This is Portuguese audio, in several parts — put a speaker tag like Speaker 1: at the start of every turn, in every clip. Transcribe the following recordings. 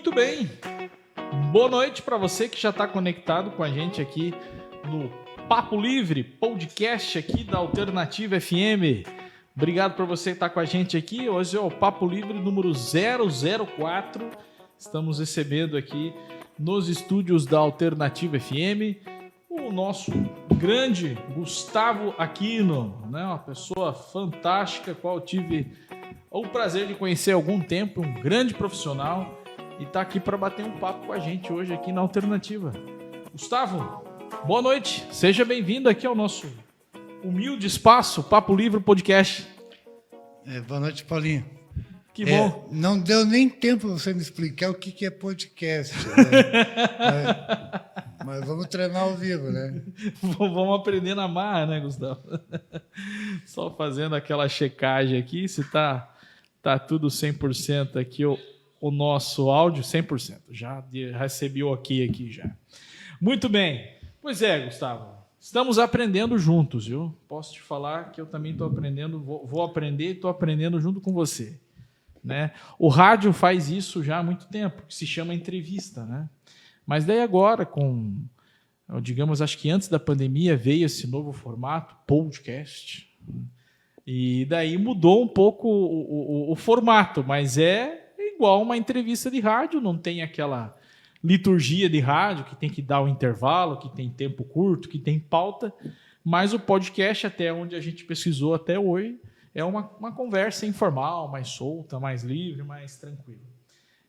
Speaker 1: Muito bem, boa noite para você que já está conectado com a gente aqui no Papo Livre, podcast aqui da Alternativa FM. Obrigado por você estar com a gente aqui. Hoje é o Papo Livre número 004. Estamos recebendo aqui nos estúdios da Alternativa FM o nosso grande Gustavo Aquino, né? Uma pessoa fantástica, qual eu tive o prazer de conhecer há algum tempo, um grande profissional, e está aqui para bater um papo com a gente hoje aqui na Alternativa. Gustavo, boa noite, seja bem-vindo aqui ao nosso humilde espaço, Papo Livre Podcast.
Speaker 2: Boa noite, Paulinho.
Speaker 1: Que bom.
Speaker 2: Não deu nem tempo para você me explicar o que é podcast, né? mas vamos treinar ao vivo, né?
Speaker 1: Vamos aprender na marra, né, Gustavo? Só fazendo aquela checagem aqui, se tá tudo 100% aqui, o nosso áudio 100%. Já recebi o ok aqui já. Muito bem. Pois é, Gustavo. Estamos aprendendo juntos, viu? Posso te falar que eu também estou aprendendo, vou aprender e estou aprendendo junto com você, né? O rádio faz isso já há muito tempo, que se chama entrevista, né? Mas daí agora, digamos, acho que antes da pandemia veio esse novo formato, podcast, e daí mudou um pouco o formato, mas é igual uma entrevista de rádio, não tem aquela liturgia de rádio, que tem que dar o intervalo, que tem tempo curto, que tem pauta, mas o podcast, até onde a gente pesquisou até hoje, é uma conversa informal, mais solta, mais livre, mais tranquila.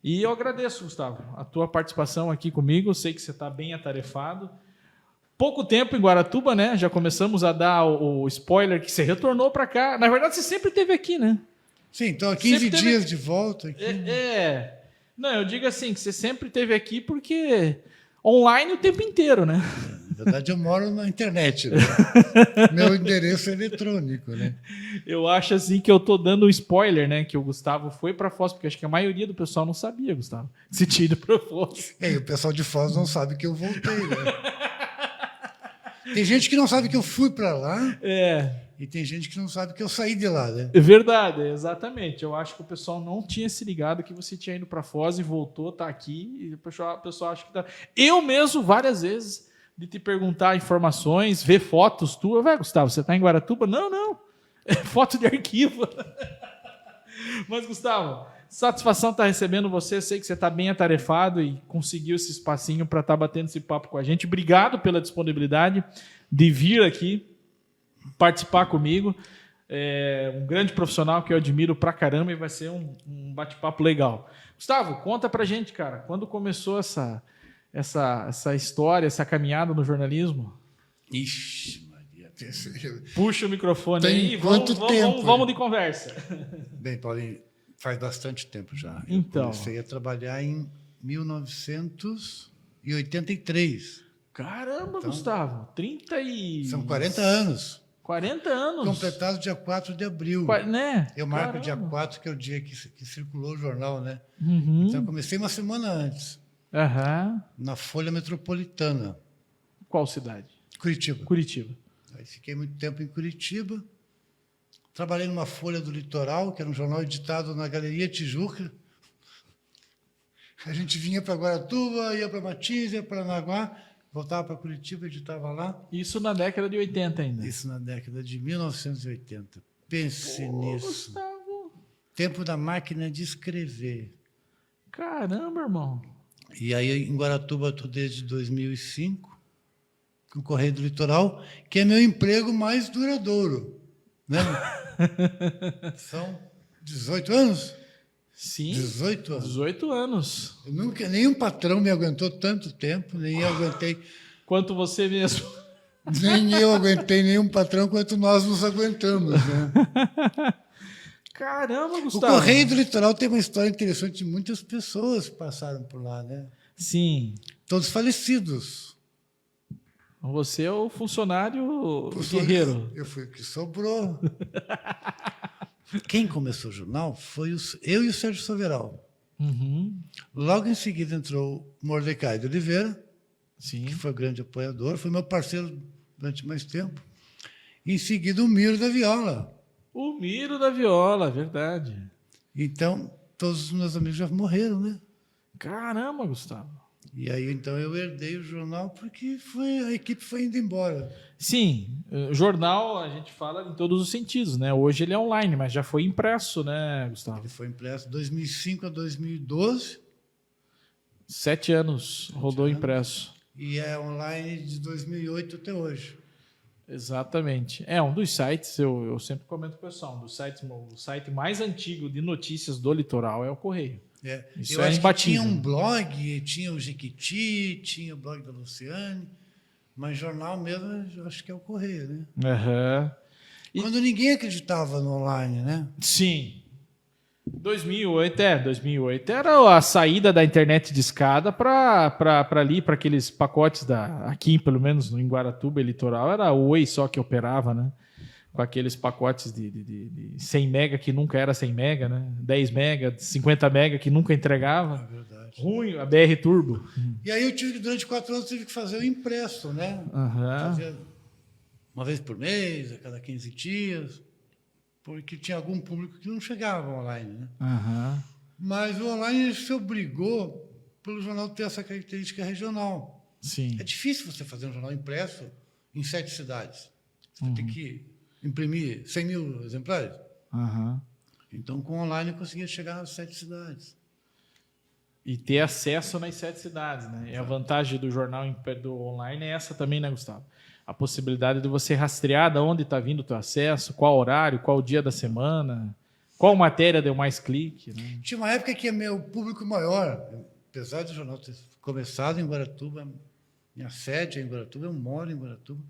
Speaker 1: E eu agradeço, Gustavo, a tua participação aqui comigo, eu sei que você está bem atarefado. Pouco tempo em Guaratuba, né? Já começamos a dar o spoiler que você retornou para cá. Na verdade, você sempre esteve aqui, né?
Speaker 2: Sim, estou há 15 dias de volta aqui.
Speaker 1: Não, eu digo assim, que você sempre esteve aqui porque online o tempo inteiro, né?
Speaker 2: Na verdade, eu moro na internet, né? Meu endereço é eletrônico, né?
Speaker 1: Eu acho assim que eu tô dando um spoiler, né? Que o Gustavo foi para Foz, porque acho que a maioria do pessoal não sabia, Gustavo, se tinha ido para Foz.
Speaker 2: E o pessoal de Foz não sabe que eu voltei, né? Tem gente que não sabe que eu fui para lá. E tem gente que não sabe que eu saí de lá, né?
Speaker 1: É verdade, exatamente. Eu acho que o pessoal não tinha se ligado que você tinha ido para Foz e voltou, tá aqui, e o pessoal acha que tá. Eu mesmo, várias vezes, de te perguntar informações, ver fotos tuas. Vai, Gustavo, você tá em Guaratuba? Não. É foto de arquivo. Mas, Gustavo, satisfação estar recebendo você. Sei que você está bem atarefado e conseguiu esse espacinho para estar batendo esse papo com a gente. Obrigado pela disponibilidade de vir aqui participar comigo. É um grande profissional que eu admiro pra caramba e vai ser um bate-papo legal. Gustavo, conta pra gente, cara, quando começou essa história, essa caminhada no jornalismo?
Speaker 2: Ixi, Maria.
Speaker 1: Puxa o microfone aí e vamos de conversa.
Speaker 2: Bem, Paulinho, faz bastante tempo já.
Speaker 1: Então.
Speaker 2: Eu comecei a trabalhar em 1983.
Speaker 1: Caramba, então, Gustavo,
Speaker 2: São 40 anos.
Speaker 1: 40 anos.
Speaker 2: Completado dia 4 de abril.
Speaker 1: Né?
Speaker 2: Eu marco dia 4, que é o dia que circulou o jornal, né?
Speaker 1: Uhum.
Speaker 2: Então, eu comecei uma semana antes. Na Folha Metropolitana.
Speaker 1: Qual cidade?
Speaker 2: Curitiba. Aí fiquei muito tempo em Curitiba. Trabalhei numa Folha do Litoral, que era um jornal editado na Galeria Tijuca. A gente vinha para Guaratuba, ia para Matins, ia para Paranaguá, voltava para Curitiba, editava lá.
Speaker 1: Isso na década de 80 ainda?
Speaker 2: Isso na década de 1980. Pense nisso.
Speaker 1: Gustavo.
Speaker 2: Tempo da máquina de escrever.
Speaker 1: Caramba, irmão.
Speaker 2: E aí, em Guaratuba, estou desde 2005, com o Correio do Litoral, que é meu emprego mais duradouro. Né? São 18 anos?
Speaker 1: Sim.
Speaker 2: 18 anos.
Speaker 1: 18 anos.
Speaker 2: Nenhum patrão me aguentou tanto tempo, nem eu aguentei.
Speaker 1: Quanto você mesmo.
Speaker 2: Nem eu aguentei nenhum patrão quanto nós nos aguentamos. Né?
Speaker 1: Caramba, Gustavo.
Speaker 2: O Correio do Litoral tem uma história interessante. Muitas pessoas passaram por lá, né?
Speaker 1: Sim.
Speaker 2: Todos falecidos.
Speaker 1: Você é o funcionário guerreiro.
Speaker 2: Eu fui o que sobrou. Quem começou o jornal foi eu e o Sérgio Soveral.
Speaker 1: Uhum.
Speaker 2: Logo em seguida entrou o Mordecai de Oliveira,
Speaker 1: Sim.
Speaker 2: que foi grande apoiador, foi meu parceiro durante mais tempo. E em seguida o Miro da Viola.
Speaker 1: O Miro da Viola, verdade.
Speaker 2: Então, todos os meus amigos já morreram, né?
Speaker 1: Caramba, Gustavo.
Speaker 2: E aí, então, eu herdei o jornal porque a equipe foi indo embora.
Speaker 1: Sim, o jornal a gente fala em todos os sentidos, né? Hoje ele é online, mas já foi impresso, né, Gustavo?
Speaker 2: Ele foi impresso de 2005 a 2012.
Speaker 1: 7 anos rodou impresso.
Speaker 2: E é online de 2008 até hoje.
Speaker 1: Exatamente. É um dos sites, eu sempre comento com o pessoal, o site mais antigo de notícias do litoral é o Correio. Isso
Speaker 2: eu acho que
Speaker 1: imbatível.
Speaker 2: tinha um blog, tinha o Jequiti, tinha o blog da Luciane, mas jornal mesmo, eu acho que é o Correio, né?
Speaker 1: Uhum.
Speaker 2: Quando ninguém acreditava no online, né?
Speaker 1: Sim. 2008 era a saída da internet de escada para ali, para aqueles pacotes aqui, pelo menos em Guaratuba e litoral, era o Oi só que operava, né? Com aqueles pacotes de 100 mega que nunca era 100 mega, né? 10 mega, 50 mega que nunca entregava.
Speaker 2: É verdade.
Speaker 1: Ruim, a BR Turbo.
Speaker 2: E aí durante 4 anos, tive que fazer o impresso, né? Fazia uma vez por mês, a cada 15 dias, porque tinha algum público que não chegava online, né? Mas o online se obrigou pelo jornal ter essa característica regional.
Speaker 1: Sim.
Speaker 2: É difícil você fazer um jornal impresso em 7 cidades. Você tem que imprimir 100 mil exemplares. Então, com o online, eu conseguia chegar nas 7 cidades.
Speaker 1: E ter acesso nas 7 cidades, né? E a vantagem do jornal do online é essa também, né, Gustavo? A possibilidade de você rastrear de onde está vindo o teu acesso, qual horário, qual dia da semana, qual matéria deu mais clique. Né?
Speaker 2: Tinha uma época que meu público maior, apesar do jornal ter começado em Guaratuba, minha sede é em Guaratuba, eu moro em Guaratuba.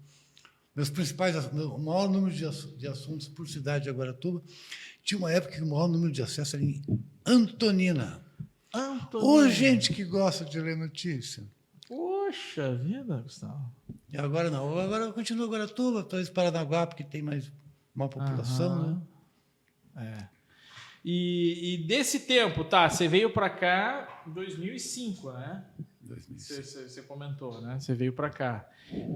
Speaker 2: O maior número de assuntos por cidade é Guaratuba. Tinha uma época que o maior número de acesso era em Antonina. Ô, gente que gosta de ler notícia.
Speaker 1: Poxa vida, Gustavo.
Speaker 2: E agora não. Agora eu continuo Guaratuba, talvez Paranaguá, porque tem mais uma população, né?
Speaker 1: E desse tempo, tá? Você veio para cá em 2005, né?
Speaker 2: 2005.
Speaker 1: Você comentou, né? Você veio para cá.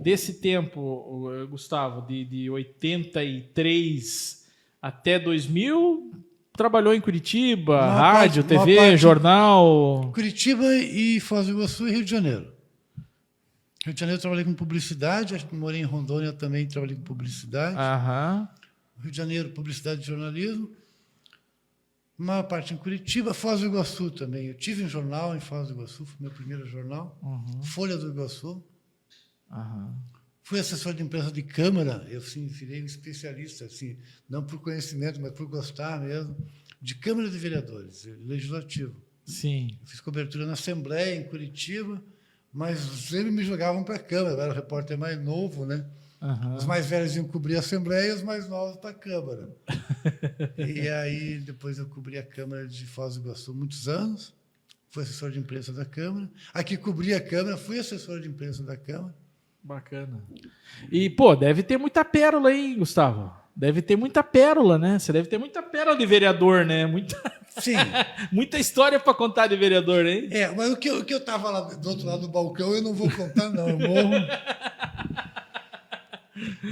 Speaker 1: Desse tempo, Gustavo, de 83 até 2000, trabalhou em Curitiba, rádio, TV, jornal.
Speaker 2: Curitiba e Foz do Iguaçu e Rio de Janeiro. Rio de Janeiro eu trabalhei com publicidade, acho que morei em Rondônia também trabalhei com publicidade. Rio de Janeiro, publicidade e jornalismo. Uma parte em Curitiba, Foz do Iguaçu também. Eu tive um jornal em Foz do Iguaçu, foi meu primeiro jornal, Folha do Iguaçu. Fui assessor de imprensa de Câmara, eu sim, virei um especialista, assim, não por conhecimento, mas por gostar mesmo, de Câmara de Vereadores, legislativo.
Speaker 1: Sim.
Speaker 2: Eu fiz cobertura na Assembleia, em Curitiba, mas sempre me jogavam para a Câmara, eu era o repórter mais novo, né? Os mais velhos iam cobrir a Assembleia e os mais novos para a Câmara. E aí, depois eu cobri a Câmara de Foz do Iguaçu muitos anos, fui assessor de imprensa da Câmara. Aqui cobri a Câmara, fui assessor de imprensa da Câmara.
Speaker 1: Bacana. E, pô, deve ter muita pérola aí, Gustavo. Deve ter muita pérola, né? Você deve ter muita pérola de vereador, né?
Speaker 2: Sim.
Speaker 1: Muita história para contar de vereador, hein?
Speaker 2: Mas o que eu estava lá do outro lado do balcão, eu não vou contar, não. Eu morro.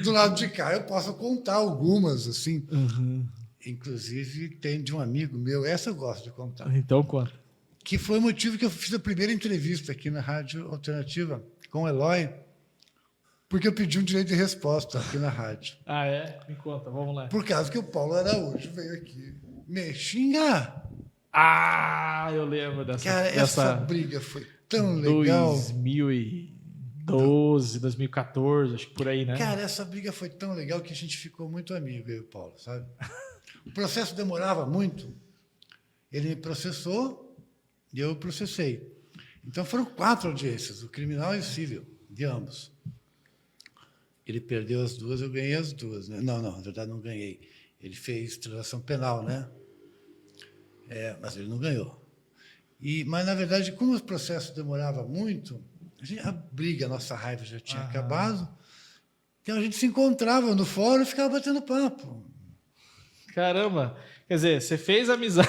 Speaker 2: Do lado de cá, eu posso contar algumas, assim. Inclusive, tem de um amigo meu, essa eu gosto de contar.
Speaker 1: Então, conta.
Speaker 2: Que foi o motivo que eu fiz a primeira entrevista aqui na Rádio Alternativa com o Eloy, porque eu pedi um direito de resposta aqui na rádio.
Speaker 1: Me conta, vamos lá.
Speaker 2: Por causa que o Paulo Araújo veio aqui me xingar.
Speaker 1: Eu lembro dessa.
Speaker 2: Cara, essa briga foi tão legal.
Speaker 1: 2012, 2014, acho que por aí, né?
Speaker 2: Cara, essa briga foi tão legal que a gente ficou muito amigo, eu e o Paulo, sabe? O processo demorava muito. Ele me processou e eu o processei. Então foram 4 audiências, o criminal e o civil, de ambos. Ele perdeu as 2, eu ganhei as 2. Né? Não, na verdade não ganhei. Ele fez transação penal, né? Mas ele não ganhou. Mas, na verdade, como o processo demorava muito, a briga, a nossa raiva já tinha acabado, então a gente se encontrava no fórum e ficava batendo papo.
Speaker 1: Caramba! Quer dizer, você fez amizade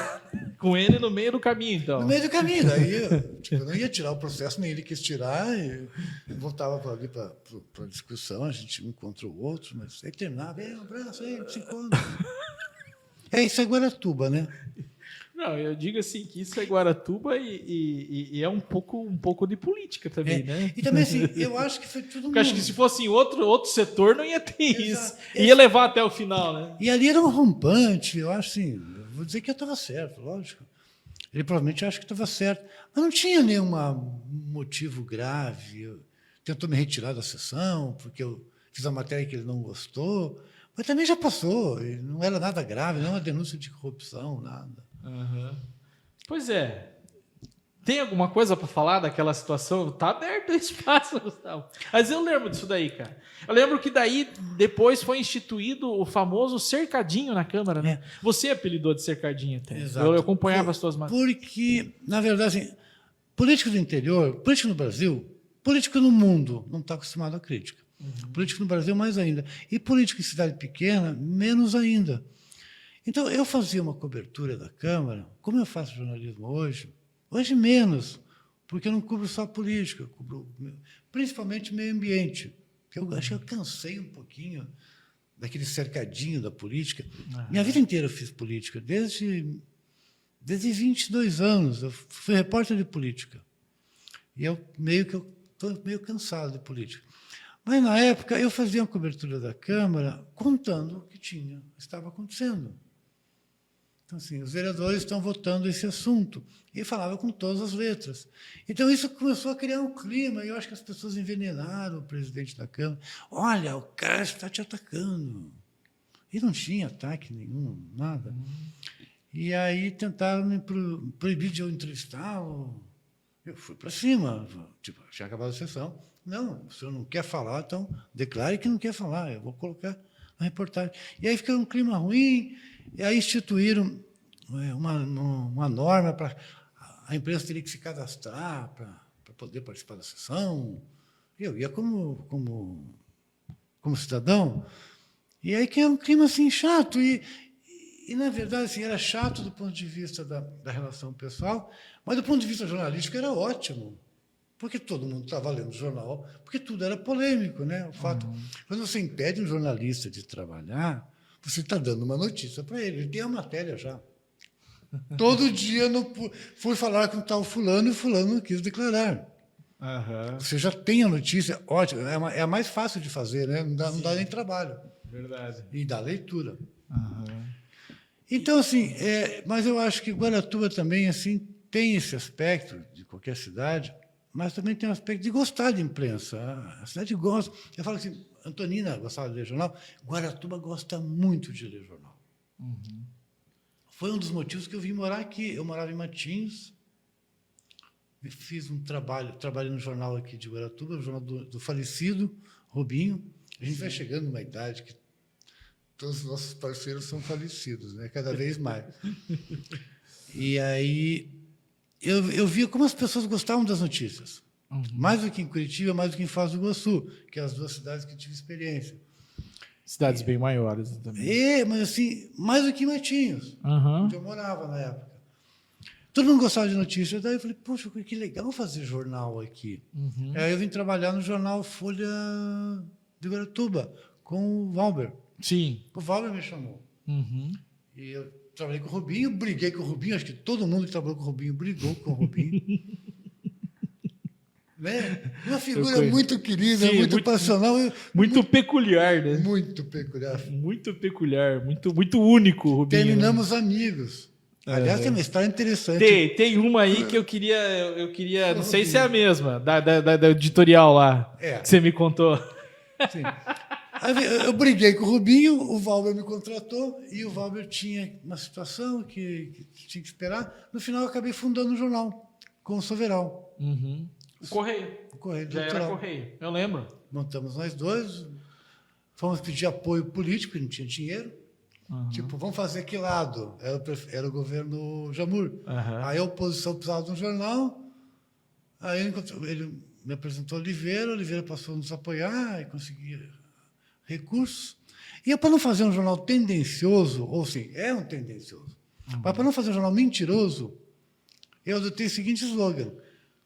Speaker 1: com ele no meio do caminho, então.
Speaker 2: No meio do caminho. Daí eu não ia tirar o processo, nem ele quis tirar. E voltava ali para a discussão, a gente um contra o outro, mas aí terminava, um abraço, aí se encontra. Isso é Guaratuba, né?
Speaker 1: Não, eu digo assim que isso é Guaratuba e é um pouco de política também, né?
Speaker 2: E também assim, eu acho que foi tudo
Speaker 1: Porque acho que se fosse em outro setor não ia ter
Speaker 2: Exato.
Speaker 1: isso. Ia levar até o final, né?
Speaker 2: E ali era um rompante, eu acho assim, eu vou dizer que eu estava certo, lógico. Ele provavelmente acha que estava certo. Mas não tinha nenhum motivo grave. Tentou me retirar da sessão, porque eu fiz a matéria que ele não gostou. Mas também já passou, e não era nada grave, não é uma denúncia de corrupção, nada.
Speaker 1: Uhum. Pois é. Tem alguma coisa para falar daquela situação? Tá aberto o espaço, Gustavo. Mas eu lembro disso daí, cara. Eu lembro que daí depois foi instituído o famoso cercadinho na Câmara, né? Você apelidou de cercadinho até.
Speaker 2: Exato.
Speaker 1: Eu acompanhava as suas matérias.
Speaker 2: Porque, na verdade, assim, político do interior, político no Brasil, político no mundo não está acostumado à crítica. Político no Brasil, mais ainda. E político em cidade pequena, menos ainda. Então, eu fazia uma cobertura da Câmara, como eu faço jornalismo hoje menos, porque eu não cubro só política, eu cubro principalmente meio ambiente. Eu acho que eu cansei um pouquinho daquele cercadinho da política. Minha vida inteira eu fiz política, desde 22 anos. Eu fui repórter de política. E eu estou meio cansado de política. Mas, na época, eu fazia uma cobertura da Câmara contando o que estava acontecendo. Então, assim, os vereadores estão votando esse assunto. E falava com todas as letras. Então, isso começou a criar um clima, e eu acho que as pessoas envenenaram o presidente da Câmara. Olha, o cara está te atacando. E não tinha ataque nenhum, nada. E aí tentaram me proibir de eu entrevistá-lo. Eu fui para cima, tipo, tinha acabado a sessão. Não, o senhor não quer falar, então declare que não quer falar, eu vou colocar na reportagem. E aí ficou um clima ruim, e aí instituíram uma norma para a imprensa teria que se cadastrar para poder participar da sessão. Eu ia como cidadão, e aí que é um clima assim chato. E, na verdade, assim, era chato do ponto de vista da relação pessoal, mas do ponto de vista jornalístico era ótimo, porque todo mundo estava lendo o jornal, porque tudo era polêmico, né? O fato, quando você impede um jornalista de trabalhar, você está dando uma notícia para ele. Ele tem a matéria já. Todo dia não fui falar com tal fulano e fulano não quis declarar. Você já tem a notícia, ótimo, é a mais fácil de fazer, né? Não dá nem trabalho.
Speaker 1: Verdade.
Speaker 2: E dá leitura. Então, assim, mas eu acho que Guaratuba também assim, tem esse aspecto de qualquer cidade, mas também tem um aspecto de gostar de imprensa. A cidade gosta. Eu falo assim, Antonina gostava de ler jornal, Guaratuba gosta muito de ler jornal. Foi um dos motivos que eu vim morar aqui. Eu morava em Matinhos, fiz um trabalho no jornal aqui de Guaratuba, o jornal do falecido Rubinho. A gente vai chegando numa idade que todos os nossos parceiros são falecidos, né? Cada vez mais. E aí eu via como as pessoas gostavam das notícias. Mais do que em Curitiba, mais do que em Foz do Iguaçu, que é as duas cidades que eu tive experiência.
Speaker 1: Cidades bem maiores também.
Speaker 2: Mas assim, mais do que em Matinhos, onde eu morava na época. Todo mundo gostava de notícias. Daí eu falei, poxa, que legal fazer jornal aqui. Aí eu vim trabalhar no jornal Folha de Guaratuba, com o Valber.
Speaker 1: Sim.
Speaker 2: O Valber me chamou. E eu trabalhei com o Rubinho, briguei com o Rubinho, acho que todo mundo que trabalhou com o Rubinho brigou com o Rubinho. Né? Uma figura muito querida, sim, muito passional.
Speaker 1: Muito peculiar, né?
Speaker 2: Muito peculiar.
Speaker 1: Muito peculiar, muito único, Rubinho.
Speaker 2: Terminamos amigos. Aliás, tem uma história interessante.
Speaker 1: Tem uma aí que eu queria não sei se é a mesma, da editorial lá, que você me contou.
Speaker 2: Sim. Eu briguei com o Rubinho, o Valber me contratou, e o Valber tinha uma situação que tinha que esperar. No final, eu acabei fundando um jornal com o Soveral.
Speaker 1: O Correio.
Speaker 2: O Correio
Speaker 1: já era Correio, eu lembro.
Speaker 2: Montamos nós dois, fomos pedir apoio político, não tinha dinheiro. Tipo, vamos fazer que lado? Era o governo Jamur. Aí a oposição precisava de um jornal, aí ele me apresentou Oliveira passou a nos apoiar e conseguia recursos. E para não fazer um jornal tendencioso, ou sim, é um tendencioso, mas para não fazer um jornal mentiroso, eu adotei o seguinte slogan: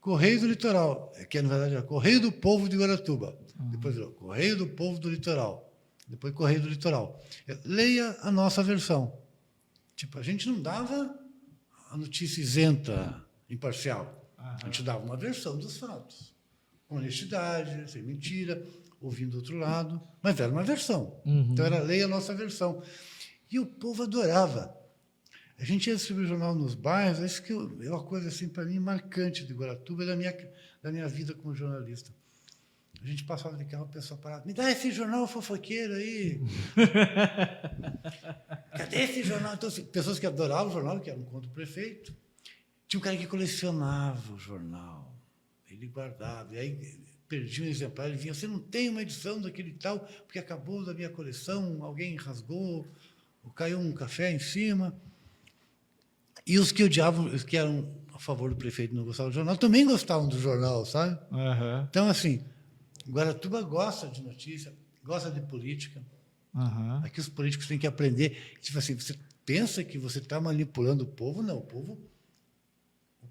Speaker 2: Correio do Litoral, que na verdade era Correio do Povo de Guaratuba. Depois virou Correio do Povo do Litoral. Depois Correio do Litoral. Leia a nossa versão. Tipo, a gente não dava a notícia isenta, imparcial. A gente dava uma versão dos fatos. Com honestidade, sem mentira, ouvindo do outro lado. Mas era uma versão. Então, era leia a nossa versão. E o povo adorava. A gente ia distribuir jornal nos bairros, isso que é uma coisa, assim, para mim, marcante de Guaratuba, da minha vida como jornalista. A gente passava de carro, o pessoal parava, me dá esse jornal fofoqueiro aí. Cadê esse jornal? Então, assim, pessoas que adoravam o jornal, que era um conto do prefeito. Tinha um cara que colecionava o jornal. Ele guardava. E aí perdia um exemplar, ele vinha, você não tem uma edição daquele tal, porque acabou da minha coleção, alguém rasgou, ou caiu um café em cima. E os que odiavam, os que eram a favor do prefeito e não gostavam do jornal, também gostavam do jornal, sabe? Então, assim, Guaratuba gosta de notícia, gosta de política. Aqui os políticos têm que aprender. Tipo assim, você pensa que você está manipulando o povo? Não, o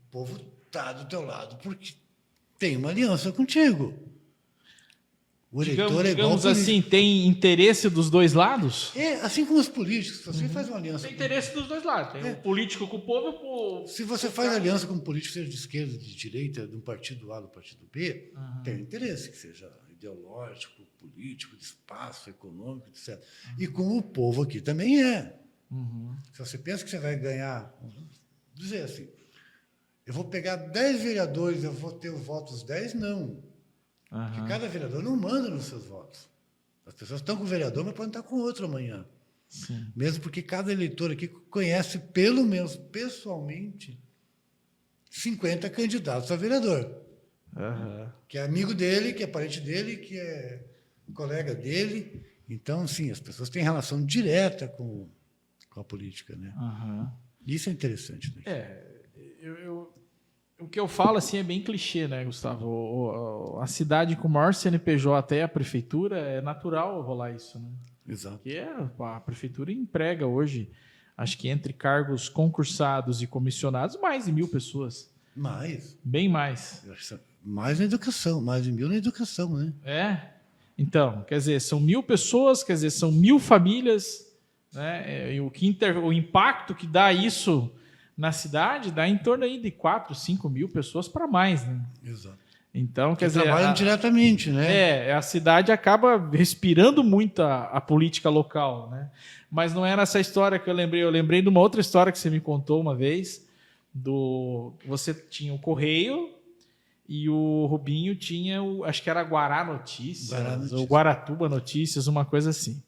Speaker 2: povo está do teu lado porque tem uma aliança contigo. O eleitor é igual
Speaker 1: digamos assim, tem interesse dos dois lados?
Speaker 2: É, assim como os políticos. Se você faz uma aliança...
Speaker 1: Tem interesse dos dois lados. Tem o político com o povo e o povo...
Speaker 2: Se você faz aliança com um político, seja de esquerda, de direita, de um partido A, do partido B, tem interesse, que seja ideológico, político, de espaço, econômico, etc. E com o povo aqui também é. Se você pensa que você vai ganhar... Vamos dizer assim, eu vou pegar 10 vereadores, eu vou ter os votos 10? Não. Porque cada vereador não manda nos seus votos. As pessoas estão com o vereador, mas podem estar com outro amanhã.
Speaker 1: Sim.
Speaker 2: Mesmo porque cada eleitor aqui conhece, pelo menos pessoalmente, 50 candidatos a vereador. Que é amigo dele, que é parente dele, que é colega dele. Então, sim, as pessoas têm relação direta com a política, né? Isso é interessante. Né?
Speaker 1: O que eu falo assim é bem clichê, né, Gustavo? A cidade com o maior CNPJ até a prefeitura, é natural rolar isso, né?
Speaker 2: Exato.
Speaker 1: Porque a prefeitura emprega hoje, acho que entre cargos concursados e comissionados, mais de 1.000 pessoas.
Speaker 2: Mais?
Speaker 1: Bem mais.
Speaker 2: Mais na educação, mais de 1.000 na educação, né?
Speaker 1: Então, quer dizer, são 1.000 pessoas, quer dizer, são 1.000 famílias, né? E o impacto que dá isso na cidade dá em torno aí de 4, 5 mil pessoas para mais, né?
Speaker 2: Exato.
Speaker 1: Então, quer dizer...
Speaker 2: trabalham diretamente, né?
Speaker 1: A cidade acaba respirando muito a política local, né? Mas não era essa história que eu lembrei. Eu lembrei de uma outra história que você me contou uma vez. Você tinha o Correio e o Rubinho tinha, acho que era Guará Notícias, ou Guaratuba Notícias, uma coisa assim.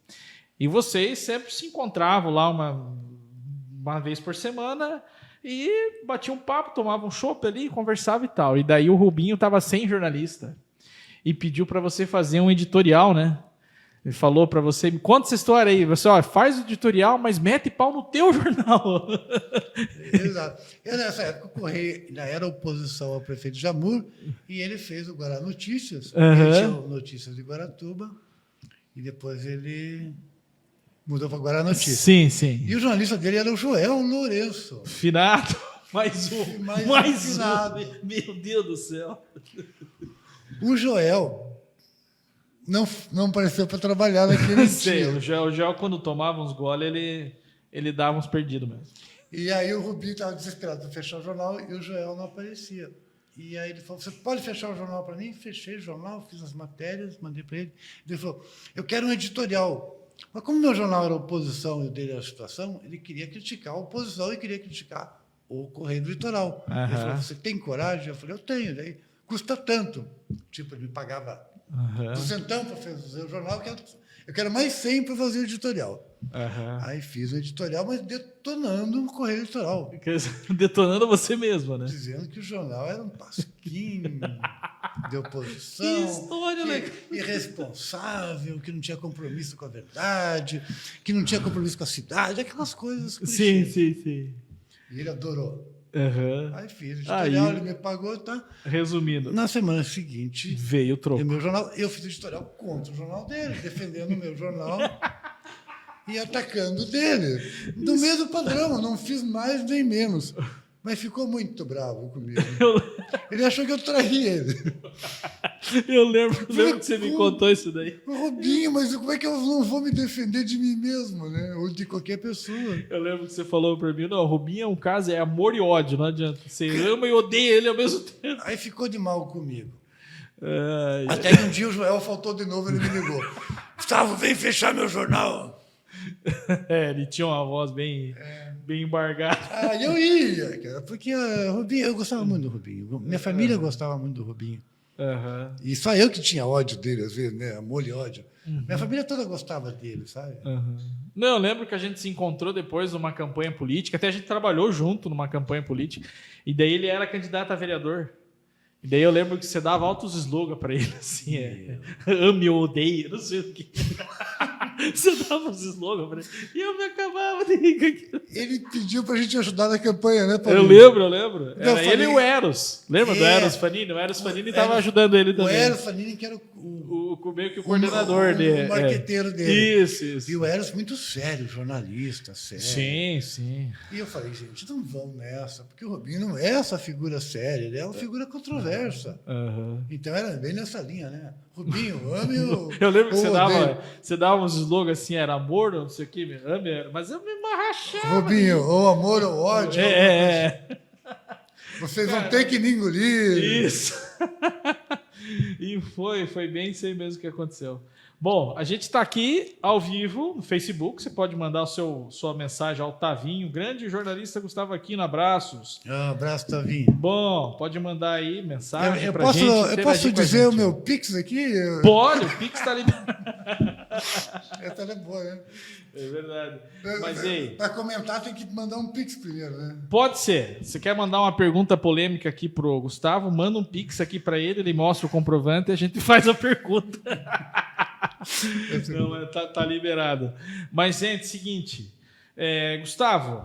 Speaker 1: E vocês sempre se encontravam lá uma vez por semana... E batia um papo, tomava um chopp ali, conversava e tal. E daí o Rubinho estava sem jornalista. E pediu para você fazer um editorial, né? Ele falou para você, conta essa história aí. Você, faz o editorial, mas mete pau no teu jornal.
Speaker 2: Exato. Nessa época, o Correio ainda era oposição ao prefeito Jamur, e ele fez o Guará Notícias. Ele tinha Notícias de Guaratuba, e depois ele... mudou para Guará Notícias.
Speaker 1: Sim, sim.
Speaker 2: E o jornalista dele era o Joel Lourenço.
Speaker 1: Finado. Mais um.
Speaker 2: Finado.
Speaker 1: Meu Deus do céu.
Speaker 2: O Joel não apareceu para trabalhar naquele dia.
Speaker 1: O Joel, quando tomava uns goles, ele dava uns perdidos mesmo.
Speaker 2: E aí o Rubinho estava desesperado para fechar o jornal e o Joel não aparecia. E aí ele falou, você pode fechar o jornal para mim? Fechei o jornal, fiz as matérias, mandei para ele. Ele falou, eu quero um editorial. Mas como meu jornal era oposição e o dele era a situação, ele queria criticar a oposição e queria criticar o Correio do Litoral. Ele falou, você tem coragem? Eu falei, eu tenho. Daí, custa tanto. Tipo, ele me pagava $200 para fazer o jornal, eu quero mais 100 para fazer o editorial. Aí fiz o editorial, mas detonando o Correio do Litoral.
Speaker 1: Detonando você mesmo, né?
Speaker 2: Dizendo que o jornal era um pasquinho de oposição,
Speaker 1: que história, né?
Speaker 2: Irresponsável, que não tinha compromisso com a verdade, que não tinha compromisso com a cidade, aquelas coisas.
Speaker 1: Sim.
Speaker 2: E ele adorou. Aí fiz o editorial, ele me pagou, tá?
Speaker 1: Resumindo.
Speaker 2: Na semana seguinte,
Speaker 1: veio o troco.
Speaker 2: Meu jornal, eu fiz o editorial contra o jornal dele, defendendo o meu jornal e atacando o dele. Do mesmo padrão, não fiz mais nem menos. Mas ficou muito bravo comigo. Ele achou que eu traí ele.
Speaker 1: Eu lembro que você me contou isso daí.
Speaker 2: Rubinho, mas como é que eu não vou me defender de mim mesmo, né? Ou de qualquer pessoa?
Speaker 1: Eu lembro que você falou pra mim, não, Rubinho é um caso, é amor e ódio, não adianta. Você ama e odeia ele ao mesmo tempo.
Speaker 2: Aí ficou de mal comigo.
Speaker 1: Ai,
Speaker 2: Até que um dia o Joel faltou de novo, ele me ligou. Gustavo, vem fechar meu jornal.
Speaker 1: ele tinha uma voz bem embargada.
Speaker 2: Ah, eu ia, cara, porque Rubinho, eu gostava muito do Rubinho. Minha família gostava muito do Rubinho.
Speaker 1: Uhum.
Speaker 2: E só eu que tinha ódio dele, às vezes, né? Amor e ódio. Minha família toda gostava dele, sabe?
Speaker 1: Não, eu lembro que a gente se encontrou depois numa campanha política, até a gente trabalhou junto numa campanha política, e daí ele era candidato a vereador. E daí eu lembro que você dava altos slogans pra ele, assim, ame ou odeie, não sei o que. Você dava uns slogans pra ele. E eu me acabava de rir com aquilo.
Speaker 2: Ele pediu pra gente ajudar na campanha, né, Paulo?
Speaker 1: Eu lembro.
Speaker 2: Então,
Speaker 1: Era ele e o Eros. Lembra do Eros Fanini? O Eros Fanini estava ajudando ele também.
Speaker 2: O Eros Fanini, que era
Speaker 1: meio que o coordenador dele.
Speaker 2: O marqueteiro dele.
Speaker 1: Isso.
Speaker 2: E o Eros muito sério, jornalista, sério.
Speaker 1: Sim.
Speaker 2: E eu falei, gente, não vão nessa, porque o Rubinho não é essa figura séria, ele é uma figura controversa. Então era bem nessa linha, né? Rubinho, ame o...
Speaker 1: Eu lembro que você dava uns slogans assim, era amor, não sei o que, mas eu me marrachava.
Speaker 2: Rubinho, ou amor ou ódio. Vocês vão ter que me engolir.
Speaker 1: Isso. E foi bem isso aí mesmo que aconteceu. Bom, a gente está aqui ao vivo no Facebook. Você pode mandar sua mensagem ao Tavinho, grande jornalista Gustavo Aquino. Abraços.
Speaker 2: Abraço, Tavinho.
Speaker 1: Bom, pode mandar aí mensagem
Speaker 2: eu
Speaker 1: pra
Speaker 2: posso,
Speaker 1: gente.
Speaker 2: Eu posso dizer o meu Pix aqui?
Speaker 1: Pode, o Pix está liberado.
Speaker 2: Essa é boa, né?
Speaker 1: É verdade. Mas aí,
Speaker 2: para comentar tem que mandar um Pix primeiro, né?
Speaker 1: Pode ser. Você quer mandar uma pergunta polêmica aqui pro Gustavo? Manda um Pix aqui para ele mostra o comprovante e a gente faz a pergunta. Não, tá liberado. Mas, gente, seguinte, Gustavo,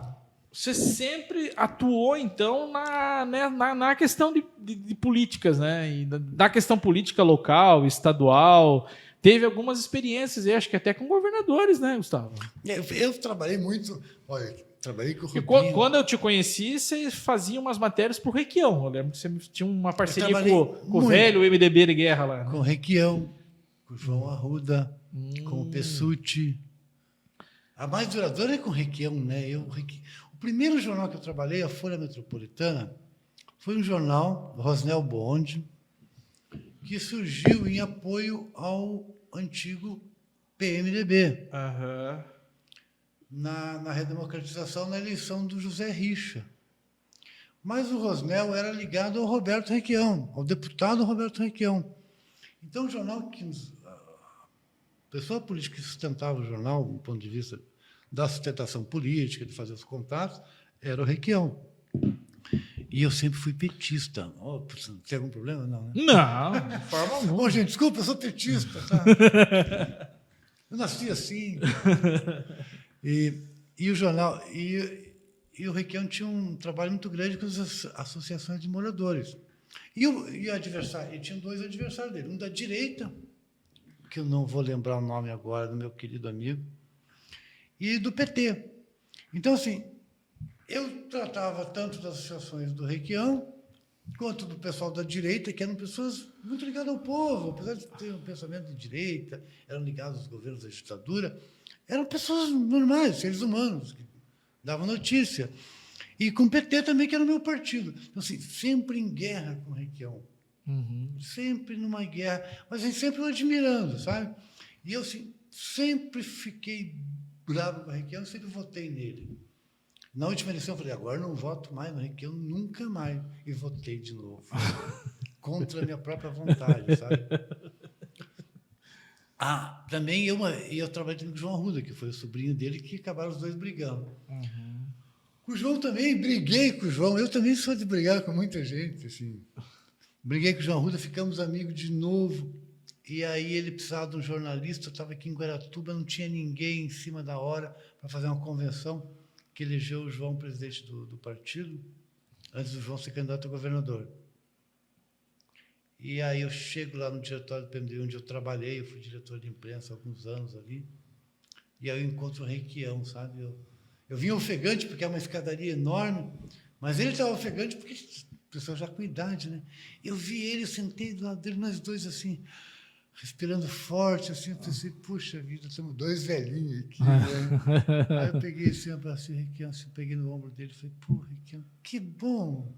Speaker 1: você sempre atuou, então, na questão de políticas, né? E da questão política local, estadual. Teve algumas experiências, acho que até com governadores, né, Gustavo?
Speaker 2: Eu trabalhei muito. Olha, trabalhei com o Rubinho.
Speaker 1: E quando eu te conheci, você fazia umas matérias para o Requião. Eu lembro que você tinha uma parceria com o velho MDB de guerra lá.
Speaker 2: Com o Requião, com o João Arruda, com o Pessutti. A mais duradoura é com o Requião, né? O primeiro jornal que eu trabalhei, a Folha Metropolitana, foi um jornal, Rosnel Bond, que surgiu em apoio ao antigo PMDB. Na redemocratização, na eleição do José Richa. Mas o Rosnel era ligado ao Roberto Requião, ao deputado Roberto Requião. Então, o jornal a pessoa política que sustentava o jornal, do ponto de vista da sustentação política, de fazer os contatos, era o Requião. E eu sempre fui petista. Tem algum problema? Não, né?
Speaker 1: Não, de forma alguma.
Speaker 2: Bom, gente, desculpa, eu sou petista, tá? Eu nasci assim. E o jornal... E o Requião tinha um trabalho muito grande com as associações de moradores. E o adversário... Ele tinha dois adversários dele. Um da direita, que eu não vou lembrar o nome agora, do meu querido amigo, e do PT. Então, assim... Eu tratava tanto das associações do Requião quanto do pessoal da direita, que eram pessoas muito ligadas ao povo, apesar de ter um pensamento de direita, eram ligados aos governos da ditadura, eram pessoas normais, seres humanos, que davam notícia. E com o PT também, que era o meu partido. Então, assim, sempre em guerra com o Requião. Sempre numa guerra, mas sempre o admirando, sabe? E eu, assim, sempre fiquei bravo com o Requião, sempre votei nele. Na última eleição, eu falei, agora não voto mais no Requião, nunca mais. E votei de novo. Contra a minha própria vontade, sabe? Também eu trabalhei com o João Arruda, que foi o sobrinho dele, que acabaram os dois brigando. Com o João também, briguei com o João. Eu também sou de brigar com muita gente, assim. Briguei com o João Arruda, ficamos amigos de novo. E aí ele precisava de um jornalista, eu estava aqui em Guaratuba, não tinha ninguém em cima da hora para fazer uma convenção, que elegeu o João presidente do partido, antes do João ser candidato a governador. E aí eu chego lá no diretório do PMDB, onde eu trabalhei, eu fui diretor de imprensa há alguns anos ali, e aí eu encontro o Requião, sabe? Eu vim ofegante, porque é uma escadaria enorme, mas ele estava ofegante porque pessoal já com idade, né? Eu vi ele, eu sentei do lado dele, nós dois assim, respirando forte, assim, eu pensei, puxa vida, somos dois velhinhos aqui, né? Aí eu peguei assim, abracei o Requião, assim, peguei no ombro dele e falei, pô, Requião, que bom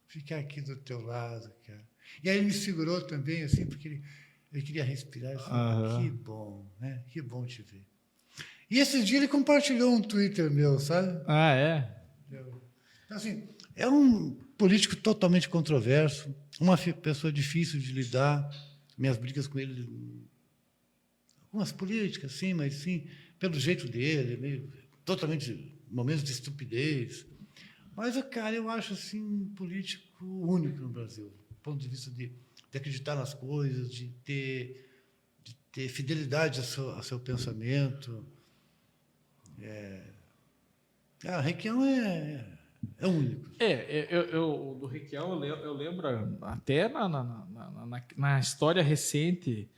Speaker 2: ficar aqui do teu lado, cara. E aí ele me segurou também, assim, porque ele queria respirar. Eu falei, que bom, né? Que bom te ver. E esse dia ele compartilhou um Twitter meu, sabe?
Speaker 1: Ah, é?
Speaker 2: Então, assim, é um político totalmente controverso, uma pessoa difícil de lidar. Minhas brigas com ele, algumas políticas, sim, mas sim, pelo jeito dele, meio, totalmente momentos de estupidez. Mas, cara, eu acho assim, um político único no Brasil, do ponto de vista de acreditar nas coisas, de ter fidelidade ao seu pensamento. Requião é único.
Speaker 1: Eu do Requião, eu lembro até na história recente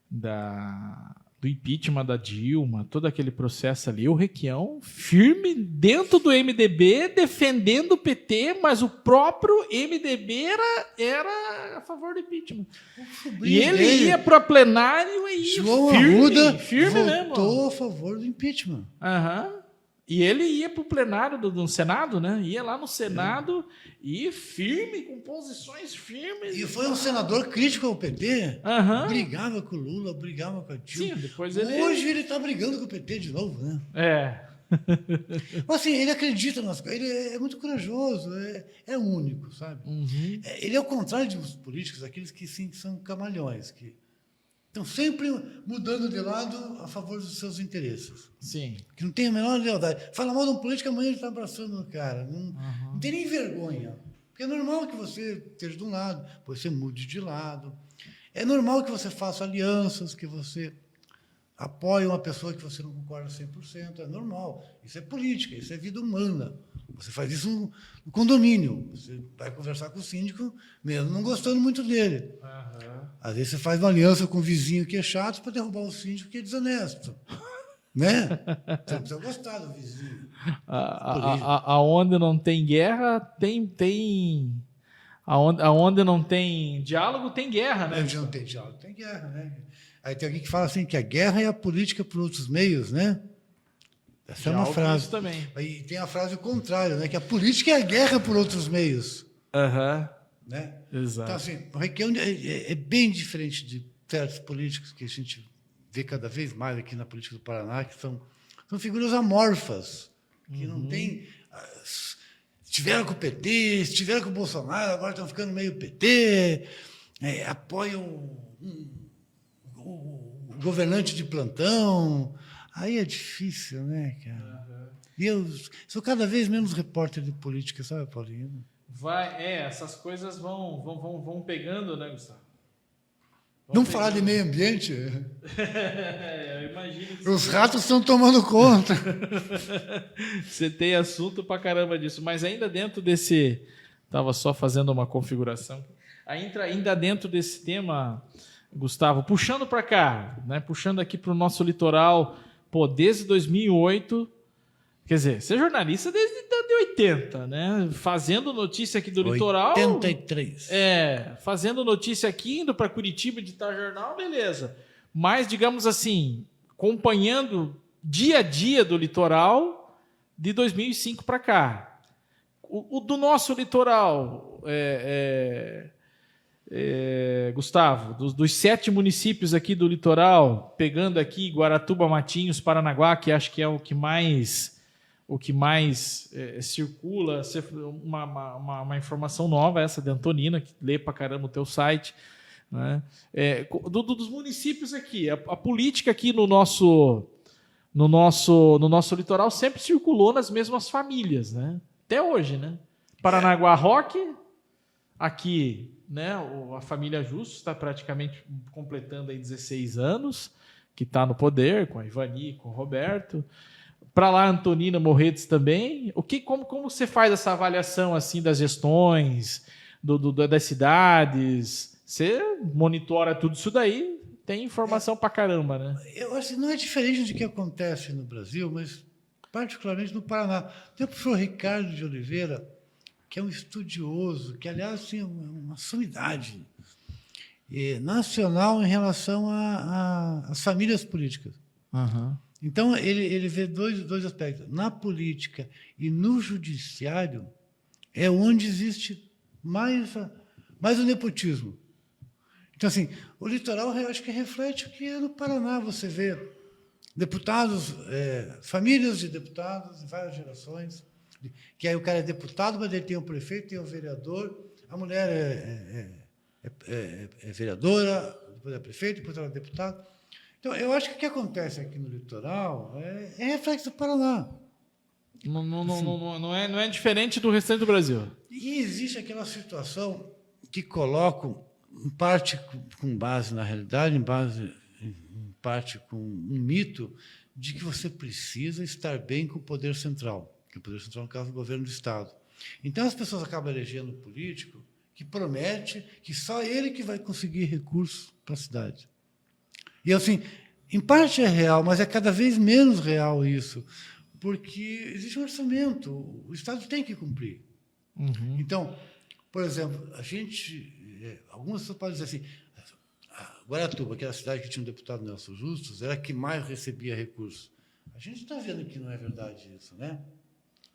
Speaker 1: do impeachment da Dilma, todo aquele processo ali, o Requião firme dentro do MDB, defendendo o PT, mas o próprio MDB era a favor do impeachment. E ele ia para plenário e ia
Speaker 2: João Arruda votou a favor do impeachment.
Speaker 1: E ele ia para o plenário do Senado, né? Ia lá no Senado e firme, com posições firmes.
Speaker 2: E foi um senador crítico ao PT, brigava com o Lula, brigava com a Dilma.
Speaker 1: Sim, depois
Speaker 2: Hoje ele está brigando com o PT de novo, né? Mas, assim, ele acredita nas coisas, ele é muito corajoso, é único, sabe? Ele é o contrário dos políticos, aqueles que sim, são camaleões, que estão sempre mudando de lado a favor dos seus interesses.
Speaker 1: Sim.
Speaker 2: Que não tem a menor lealdade. Fala mal de um político, amanhã ele está abraçando o cara. Não tem nem vergonha. Porque é normal que você esteja de um lado, depois você mude de lado. É normal que você faça alianças, que você apoie uma pessoa que você não concorda 100%. É normal. Isso é política, isso é vida humana. Você faz isso no condomínio. Você vai conversar com o síndico, mesmo não gostando muito dele. Às vezes você faz uma aliança com o vizinho que é chato para derrubar o síndico que é desonesto. Né? Você precisa gostar do vizinho.
Speaker 1: Aonde não tem guerra, tem... Aonde não tem diálogo, tem guerra, né?
Speaker 2: Onde não tem diálogo, tem guerra, né? Aí tem alguém que fala assim, que a guerra é a política por outros meios, né? Essa é uma frase.
Speaker 1: Também.
Speaker 2: Aí tem a frase contrária, né? Que a política é a guerra por outros meios. Né?
Speaker 1: Exato.
Speaker 2: Então, assim, o Requião é bem diferente de certos políticos que a gente vê cada vez mais aqui na política do Paraná, que são figuras amorfas, que não têm... Estiveram com o PT, estiveram com o Bolsonaro, agora estão ficando meio PT, apoiam o governante de plantão. Aí é difícil, né, cara? E eu sou cada vez menos repórter de política, sabe, Paulinho?
Speaker 1: Essas coisas vão pegando, né, Gustavo?
Speaker 2: Não falar de meio ambiente?
Speaker 1: Eu imagino que
Speaker 2: os ratos estão tomando conta.
Speaker 1: Você tem assunto pra caramba disso, mas ainda dentro desse... Estava só fazendo uma configuração. Ainda dentro desse tema, Gustavo, puxando para cá, né? Puxando aqui para o nosso litoral, desde 2008... Quer dizer, você é jornalista desde 80, né? Fazendo notícia aqui do litoral.
Speaker 2: 83.
Speaker 1: Fazendo notícia aqui, indo para Curitiba editar jornal, beleza. Mas, digamos assim, acompanhando dia a dia do litoral de 2005 para cá. O do nosso litoral, Gustavo, dos 7 municípios aqui do litoral, pegando aqui Guaratuba, Matinhos, Paranaguá, que acho que é o que mais circula, uma informação nova, essa de Antonina, que lê pra caramba o teu site, né? Dos municípios aqui, a política aqui no nosso litoral sempre circulou nas mesmas famílias, né? Até hoje, né? Paranaguá Roque, aqui, né? A família Justo está praticamente completando aí 16 anos, que está no poder, com a Ivani, com o Roberto. Para lá, Antonina Morretes também. Como você faz essa avaliação assim das gestões, das cidades? Você monitora tudo isso daí, tem informação para caramba, né?
Speaker 2: Eu acho que não é diferente do que acontece no Brasil, mas particularmente no Paraná. Tem o professor Ricardo de Oliveira, que é um estudioso, que, aliás, assim, é uma sumidade nacional em relação às famílias políticas.
Speaker 1: Aham.
Speaker 2: Então, ele vê dois aspectos. Na política e no judiciário é onde existe mais o nepotismo. Então, assim, o litoral, eu acho que reflete o que é no Paraná. Você vê deputados, famílias de deputados de várias gerações, que aí o cara é deputado, mas ele tem o prefeito, tem o vereador, a mulher é vereadora, depois é prefeito, depois ela é deputada. Então, eu acho que o que acontece aqui no litoral é reflexo do Paraná.
Speaker 1: Não é diferente do restante do Brasil.
Speaker 2: E existe aquela situação que colocam, em parte com base na realidade, em parte com um mito, de que você precisa estar bem com o poder central, que o poder central, no caso, é o governo do Estado. Então, as pessoas acabam elegendo um político que promete que só ele que vai conseguir recursos para a cidade. E, assim, em parte é real, mas é cada vez menos real isso, porque existe um orçamento, o Estado tem que cumprir.
Speaker 1: Uhum.
Speaker 2: Então, por exemplo, algumas pessoas podem dizer assim, Guaratuba, que era a cidade que tinha um deputado Nelson Justus, era a que mais recebia recursos. A gente está vendo que não é verdade isso, né?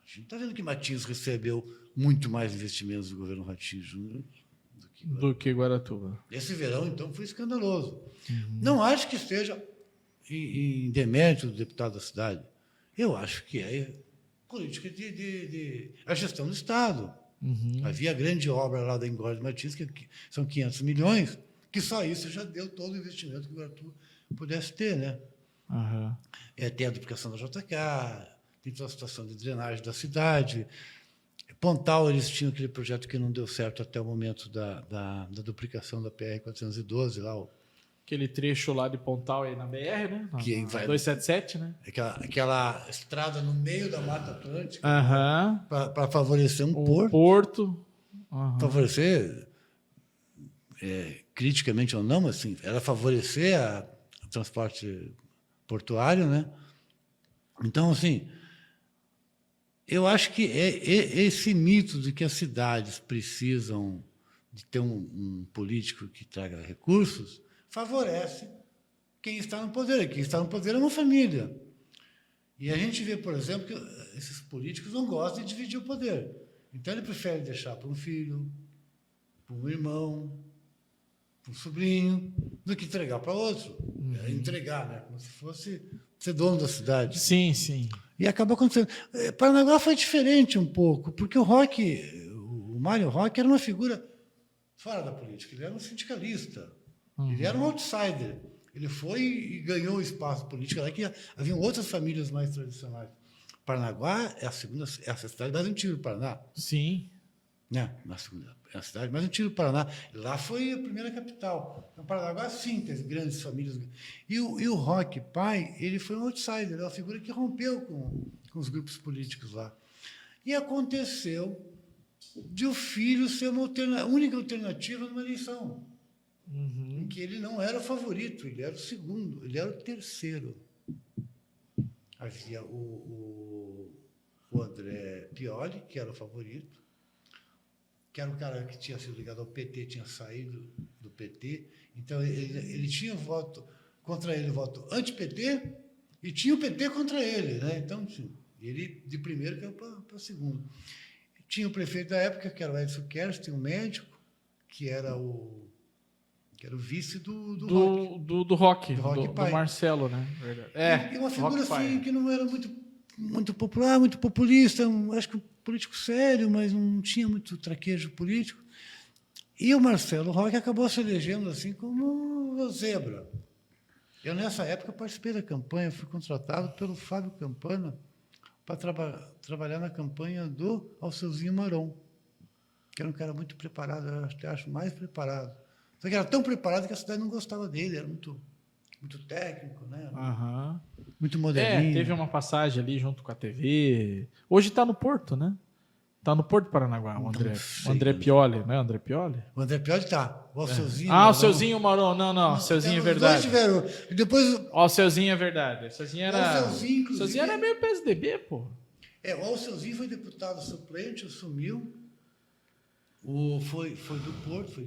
Speaker 2: A gente está vendo que Matinhos recebeu muito mais investimentos do governo Ratinho Júnior
Speaker 1: do que Guaratuba.
Speaker 2: Esse verão, então, foi escandaloso. Uhum. Não acho que esteja em demérito do deputado da cidade. Eu acho que é política a gestão do Estado.
Speaker 1: Uhum.
Speaker 2: Havia a grande obra lá da Engorde Martins, que são 500 milhões, que só isso já deu todo o investimento que o Guaratuba pudesse ter, né?
Speaker 1: Uhum.
Speaker 2: Tem a duplicação da JK, tem toda a situação de drenagem da cidade. Pontal, eles tinham aquele projeto que não deu certo até o momento da duplicação da PR-412, lá.
Speaker 1: Aquele trecho lá de Pontal aí na BR, né?
Speaker 2: Que vai,
Speaker 1: 277, né?
Speaker 2: Aquela estrada no meio da Mata Atlântica,
Speaker 1: uhum.
Speaker 2: para favorecer um
Speaker 1: porto.
Speaker 2: Uhum. Favorecer, criticamente ou não, mas assim, era favorecer o transporte portuário, né? Então, assim, eu acho que esse mito de que as cidades precisam de ter um político que traga recursos favorece quem está no poder. Quem está no poder é uma família. E a gente vê, por exemplo, que esses políticos não gostam de dividir o poder. Então, ele prefere deixar para um filho, para um irmão, para um sobrinho, do que entregar para outro. Uhum. Entregar, né? Como se fosse ser dono da cidade.
Speaker 1: Sim, sim.
Speaker 2: E acabou acontecendo. Paranaguá foi diferente um pouco, porque o Mário Roque era uma figura fora da política. Ele era um sindicalista. Uhum. Ele era um outsider. Ele foi e ganhou o espaço político lá, que haviam outras famílias mais tradicionais. Paranaguá é a cidade mais antiga do Paraná.
Speaker 1: Sim.
Speaker 2: Né? É a cidade mais antiga do Paraná. Lá foi a primeira capital. Então, Paranaguá, sim, tem grandes famílias. E o Roque, pai, ele foi um outsider, é uma figura que rompeu com os grupos políticos lá. E aconteceu de o filho ser uma única alternativa numa eleição. Uhum. Em que ele não era o favorito, ele era o segundo, ele era o terceiro. Havia o André Pioli, que era o favorito, que era um cara que tinha sido ligado ao PT, tinha saído do PT, então ele tinha voto contra ele, voto anti-PT, e tinha o PT contra ele, né? Então, ele de primeiro caiu para segundo. Tinha o prefeito da época, que era o Edson Kerstin, um médico, que era o vice do
Speaker 1: Roque,
Speaker 2: pai.
Speaker 1: Do Marcelo, né?
Speaker 2: E uma figura assim, que não era muito popular, muito populista, acho que um político sério, mas não tinha muito traquejo político. E o Marcelo Roque acabou se elegendo assim como zebra. Eu, nessa época, participei da campanha, fui contratado pelo Fábio Campana para trabalhar na campanha do Alceuzinho Maron, que era um cara muito preparado, eu acho mais preparado. Só que era tão preparado que a cidade não gostava dele, era muito técnico, né?
Speaker 1: Uhum.
Speaker 2: Muito moderninho.
Speaker 1: Teve uma passagem ali junto com a TV. Hoje está no Porto, né? Está no Porto de Paranaguá, o André Pioli, não é André Pioli?
Speaker 2: O André Pioli está. O Alceuzinho.
Speaker 1: O Alceuzinho Maron. Não, Alceuzinho é verdade.
Speaker 2: E depois...
Speaker 1: O Alceuzinho é verdade. O Alceuzinho era meio PSDB, pô.
Speaker 2: O Alceuzinho foi deputado suplente, assumiu. Foi do Porto,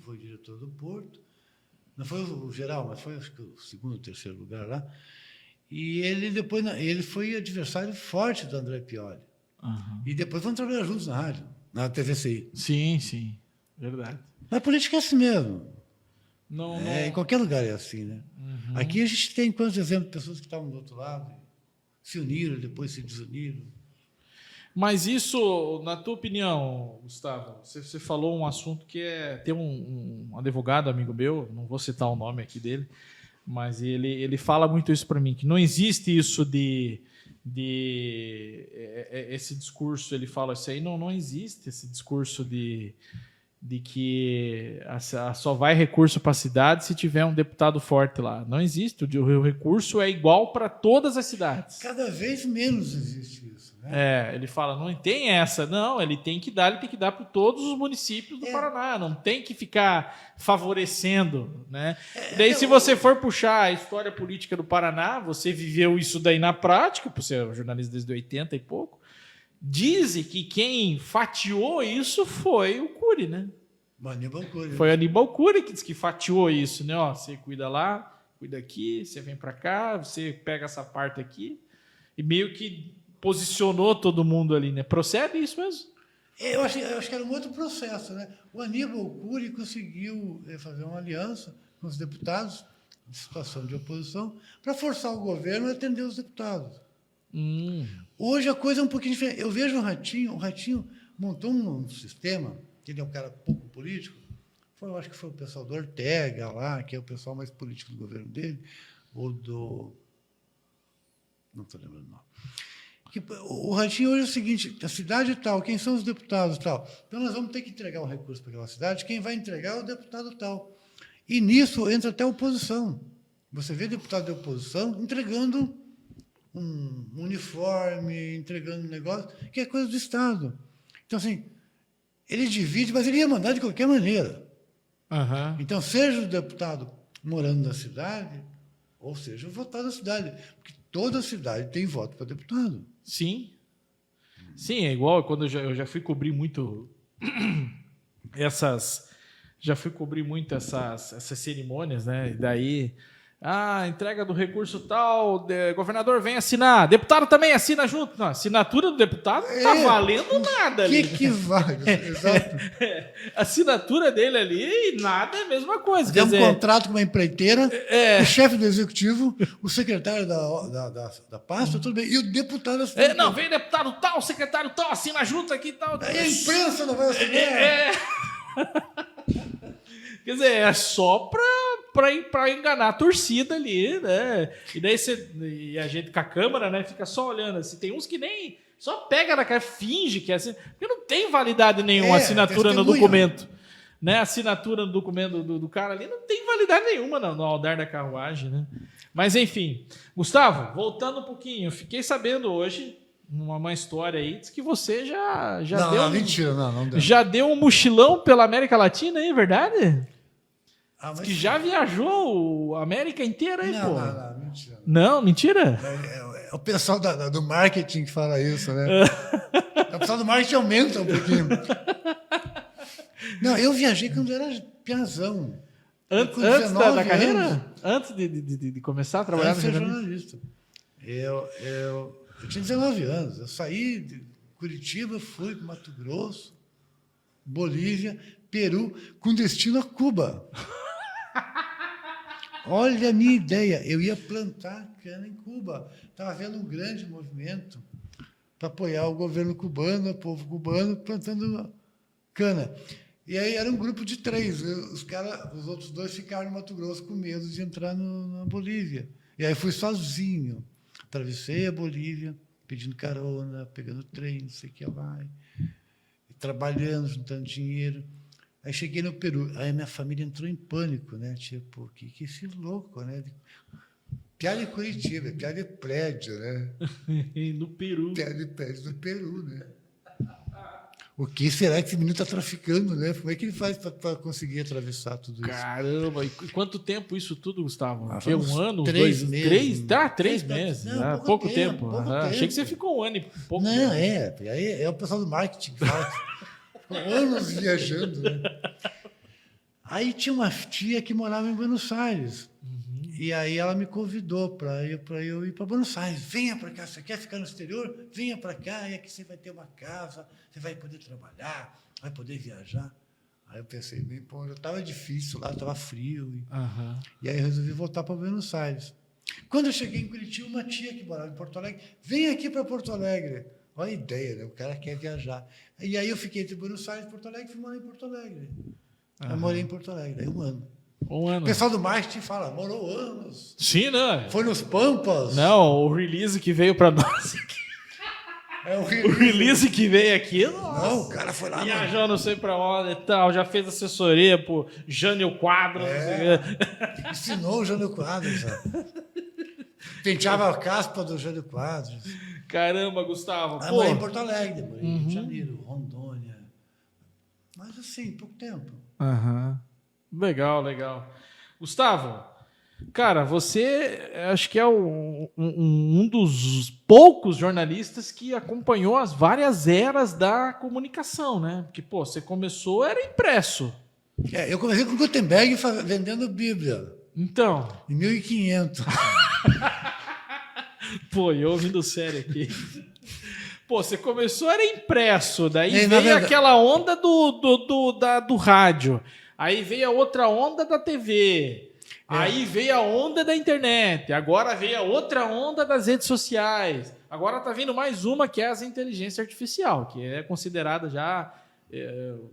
Speaker 2: foi diretor do Porto. Não foi o geral, mas foi acho que o segundo ou terceiro lugar lá. E ele depois ele foi adversário forte do André Pioli. E depois vão trabalhar juntos na rádio, na TVCI.
Speaker 1: Sim, verdade.
Speaker 2: Mas a política é assim mesmo.
Speaker 1: Não.
Speaker 2: Em qualquer lugar é assim, né? Aqui a gente tem quantos exemplos de pessoas que estavam do outro lado, se uniram, depois se desuniram.
Speaker 1: Mas isso, na tua opinião, Gustavo, você falou um assunto que tem um advogado amigo meu, não vou citar o nome aqui dele, mas ele fala muito isso para mim, que não existe isso de esse discurso, ele fala isso aí, não existe esse discurso de que só vai recurso para a cidade se tiver um deputado forte lá. Não existe. O recurso é igual para todas as cidades.
Speaker 2: Cada vez menos existe isso. Né?
Speaker 1: Ele fala, não tem essa. Não, ele tem que dar para todos os municípios do Paraná. Não tem que ficar favorecendo. Né? Daí, se você for puxar a história política do Paraná, você viveu isso daí na prática, por ser jornalista desde 80 e pouco, dizem que quem fatiou isso foi o Cury, né?
Speaker 2: Aníbal Cury.
Speaker 1: Foi Aníbal Cury que fatiou isso, né? Ó, você cuida lá, cuida aqui, você vem para cá, você pega essa parte aqui e meio que posicionou todo mundo ali, né? Procede isso mesmo?
Speaker 2: Eu acho que era um outro processo, né? O Aníbal Cury conseguiu fazer uma aliança com os deputados de situação de oposição para forçar o governo a atender os deputados. Hoje a coisa é um pouquinho diferente. Eu vejo o Ratinho montou um sistema, ele é um cara pouco político, eu acho que foi o pessoal do Ortega lá, que é o pessoal mais político do governo dele, ou do... não estou lembrando o nome. O Ratinho hoje é o seguinte, a cidade tal, quem são os deputados tal? Então nós vamos ter que entregar um recurso para aquela cidade, quem vai entregar é o deputado tal. E nisso entra até a oposição. Você vê deputado de oposição entregando um uniforme, entregando um negócio, que é coisa do Estado. Então, assim, ele divide, mas ele ia mandar de qualquer maneira. Então, seja o deputado morando na cidade, ou seja o votado na cidade. Porque toda cidade tem voto para deputado.
Speaker 1: Sim. Sim, é igual quando eu já fui cobrir muito essas cerimônias, né? E daí... entrega do recurso tal, governador vem assinar, deputado também assina junto. Não, a assinatura do deputado não está valendo nada ali.
Speaker 2: Que vale? Exato.
Speaker 1: A assinatura dele ali, nada é a mesma coisa.
Speaker 2: Tem um contrato com uma empreiteira, o chefe do executivo, o secretário da pasta, tudo bem, e o deputado assina.
Speaker 1: Não, vem deputado tal, secretário tal, assina junto aqui tal.
Speaker 2: Aí a imprensa não vai assinar.
Speaker 1: Quer dizer, é só para enganar a torcida ali, né? E daí e a gente com a câmera, né, fica só olhando assim. Tem uns que nem só pega na cara, finge que é assim, porque não tem validade nenhuma a assinatura no documento. Né? A assinatura no documento do cara ali não tem validade nenhuma no aldar da carruagem, né? Mas enfim, Gustavo, voltando um pouquinho, eu fiquei sabendo hoje uma história aí, diz que você já
Speaker 2: não,
Speaker 1: deu...
Speaker 2: Não, mentira, não deu.
Speaker 1: Já deu um mochilão pela América Latina, é verdade?
Speaker 2: Mas...
Speaker 1: que já viajou a América inteira aí, pô.
Speaker 2: Não, mentira.
Speaker 1: Não, mentira?
Speaker 2: É o pessoal do marketing que fala isso, né? O pessoal do marketing aumenta um pouquinho. Não, eu viajei quando era piazão.
Speaker 1: Antes da carreira? Antes de começar a trabalhar no
Speaker 2: jornalista. Eu tinha 19 anos. Eu saí de Curitiba, fui para Mato Grosso, Bolívia, Peru, com destino a Cuba. Olha a minha ideia. Eu ia plantar cana em Cuba. Estava havendo um grande movimento para apoiar o governo cubano, o povo cubano, plantando cana. E aí era um grupo de 3. Os outros 2 ficaram no Mato Grosso com medo de entrar na Bolívia. E aí fui sozinho. Atravessei a Bolívia, pedindo carona, pegando trem, não sei o que lá. Trabalhando, juntando dinheiro. Aí cheguei no Peru. Aí a minha família entrou em pânico, né? Tipo, que esse louco, né? Piada de Curitiba, piada de prédio, né?
Speaker 1: No Peru.
Speaker 2: Piada de prédio no Peru, né? O que será que esse menino está traficando, né? Como é que ele faz para conseguir atravessar tudo isso?
Speaker 1: Caramba! E quanto tempo isso tudo, Gustavo?
Speaker 2: Um
Speaker 1: ano?
Speaker 2: 3 meses.
Speaker 1: 3 meses.
Speaker 2: Não,
Speaker 1: pouco tempo.
Speaker 2: Pouco tempo.
Speaker 1: Achei que você ficou um ano e pouco.
Speaker 2: Não, é o pessoal do marketing que fala. Anos viajando, né? Aí tinha uma tia que morava em Buenos Aires. E aí ela me convidou para eu ir para Buenos Aires. Venha para cá, você quer ficar no exterior? Venha para cá, e aqui você vai ter uma casa, você vai poder trabalhar, vai poder viajar. Aí eu pensei, bem, pô, já estava difícil lá, estava frio. E aí eu resolvi voltar para Buenos Aires. Quando eu cheguei em Curitiba, uma tia que morava em Porto Alegre, vem aqui para Porto Alegre. Olha a ideia, né? O cara quer viajar. E aí eu fiquei entre Buenos Aires e Porto Alegre, fui morar em Porto Alegre. Eu morei em Porto Alegre, aí 1 ano.
Speaker 1: Um ano.
Speaker 2: O pessoal do marketing fala, morou anos.
Speaker 1: Sim, né?
Speaker 2: Foi nos Pampas.
Speaker 1: Não, o release que veio para nós aqui.
Speaker 2: É o
Speaker 1: release que veio aqui, nossa.
Speaker 2: Não, o cara foi lá.
Speaker 1: Viajou não sei pra onde e tal, já fez assessoria pro Jânio Quadros.
Speaker 2: Ensinou o Jânio Quadros. Penteava a caspa do Jânio Quadros.
Speaker 1: Caramba, Gustavo.
Speaker 2: Eu morei em Porto Alegre, morei em Rio de Janeiro, Rondônia. Mas assim, pouco tempo.
Speaker 1: Legal. Gustavo, cara, você acho que é um dos poucos jornalistas que acompanhou as várias eras da comunicação, né? Porque, pô, você começou, era impresso.
Speaker 2: Eu comecei com Gutenberg vendendo Bíblia.
Speaker 1: Então.
Speaker 2: Em 1500.
Speaker 1: Pô, eu ouvindo sério aqui. Pô, você começou, era impresso, daí veio aquela onda do rádio, aí veio a outra onda da TV, aí veio a onda da internet, agora veio a outra onda das redes sociais, agora tá vindo mais uma que é a inteligência artificial, que é considerada já,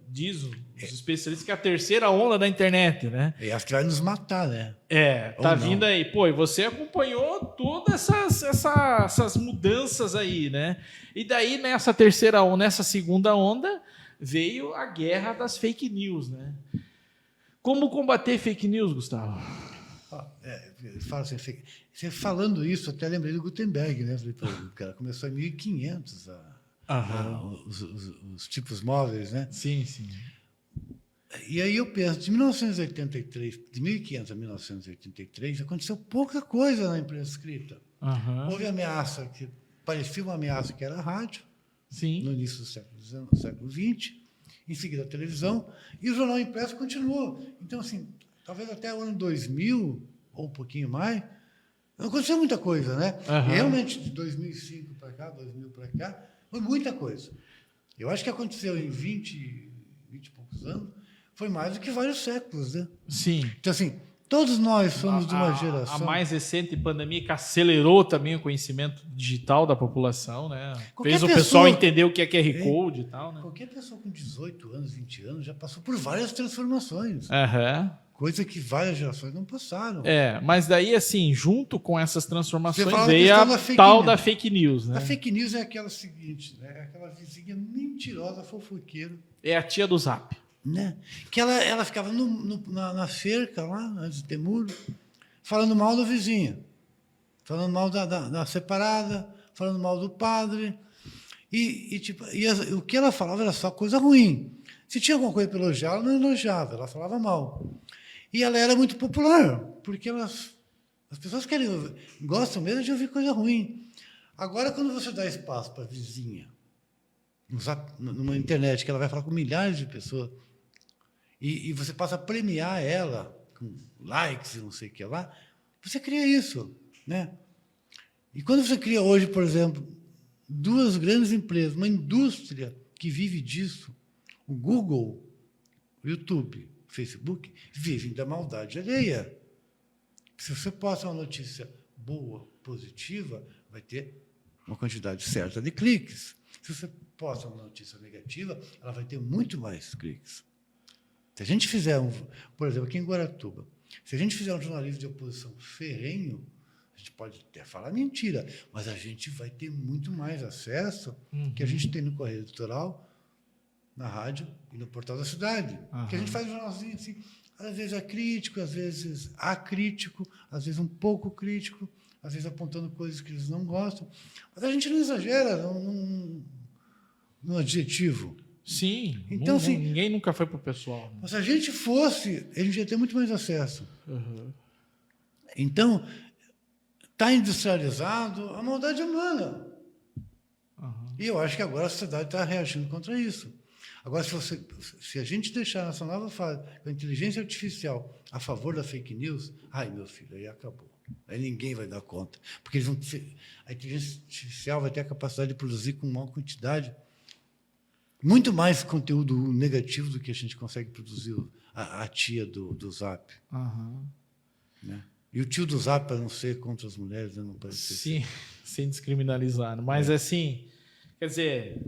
Speaker 1: diz os especialistas, que é a terceira onda da internet, né?
Speaker 2: E acho que vai nos matar, né?
Speaker 1: Tá vindo aí. Pô, e você acompanhou todas essas mudanças aí, né? E daí, nessa segunda onda, veio a guerra das fake news, né? Como combater fake news, Gustavo?
Speaker 2: Fala assim, você falando isso, até lembrei do Gutenberg, né? Falei, pô, o cara começou em 1500 os tipos móveis, né?
Speaker 1: Sim.
Speaker 2: E aí eu penso, de 1983, de 1500 a 1983, aconteceu pouca coisa na imprensa escrita. Houve ameaça, que parecia uma ameaça, que era a rádio, no início do século XX, em seguida a televisão, e o jornal impresso continuou. Então, assim, talvez até o ano 2000, ou um pouquinho mais, não aconteceu muita coisa, né? Realmente, de 2005 para cá, 2000 para cá, foi muita coisa. Eu acho que aconteceu em 20 e poucos anos, foi mais do que vários séculos, né?
Speaker 1: Sim.
Speaker 2: Então, assim, todos nós somos de uma geração...
Speaker 1: A mais recente pandemia que acelerou também o conhecimento digital da população, né? Fez o pessoal entender o que é QR Code e tal, né?
Speaker 2: Qualquer pessoa com 18 anos, 20 anos, já passou por várias transformações. Coisa que várias gerações não passaram.
Speaker 1: Mas daí, assim, junto com essas transformações, veio da fake news, né?
Speaker 2: A fake news é aquela seguinte, né? É aquela vizinha mentirosa, fofoqueira.
Speaker 1: É a tia do Zap.
Speaker 2: Né? Que ela ficava na cerca, lá, antes de ter muro, falando mal do vizinho, falando mal da separada, falando mal do padre. O que ela falava era só coisa ruim. Se tinha alguma coisa para elogiar, ela não elogiava, ela falava mal. E ela era muito popular, porque as pessoas gostam mesmo de ouvir coisa ruim. Agora, quando você dá espaço para a vizinha, numa internet, que ela vai falar com milhares de pessoas, e você passa a premiar ela com likes e não sei o que lá, você cria isso, né? E quando você cria hoje, por exemplo, 2 grandes empresas, uma indústria que vive disso, o Google, o YouTube, o Facebook, vivem da maldade alheia. Se você posta uma notícia boa, positiva, vai ter uma quantidade certa de cliques. Se você posta uma notícia negativa, ela vai ter muito mais cliques. Se a gente fizer, por exemplo, aqui em Guaratuba, se a gente fizer um jornalismo de oposição ferrenho, a gente pode até falar mentira, mas a gente vai ter muito mais acesso que a gente tem no Correio Eleitoral, na rádio e no Portal da Cidade. Porque a gente faz um jornalzinho assim, às vezes é crítico, às vezes acrítico, às vezes um pouco crítico, às vezes apontando coisas que eles não gostam. Mas a gente não exagera no adjetivo.
Speaker 1: Sim.
Speaker 2: Então, assim,
Speaker 1: ninguém nunca foi para o pessoal.
Speaker 2: Mas se a gente fosse, a gente ia ter muito mais acesso. Então, está industrializado a maldade humana. E eu acho que agora a sociedade está reagindo contra isso. Agora, se a gente deixar nessa nova fase com a inteligência artificial a favor da fake news, ai, meu filho, aí acabou. Aí ninguém vai dar conta. Porque a inteligência artificial vai ter a capacidade de produzir com maior quantidade muito mais conteúdo negativo do que a gente consegue produzir a tia do Zap.
Speaker 1: Uhum.
Speaker 2: Né? E o tio do Zap, para não ser contra as mulheres, não parece ser.
Speaker 1: Sim, sem descriminalizar. Mas, assim, quer dizer,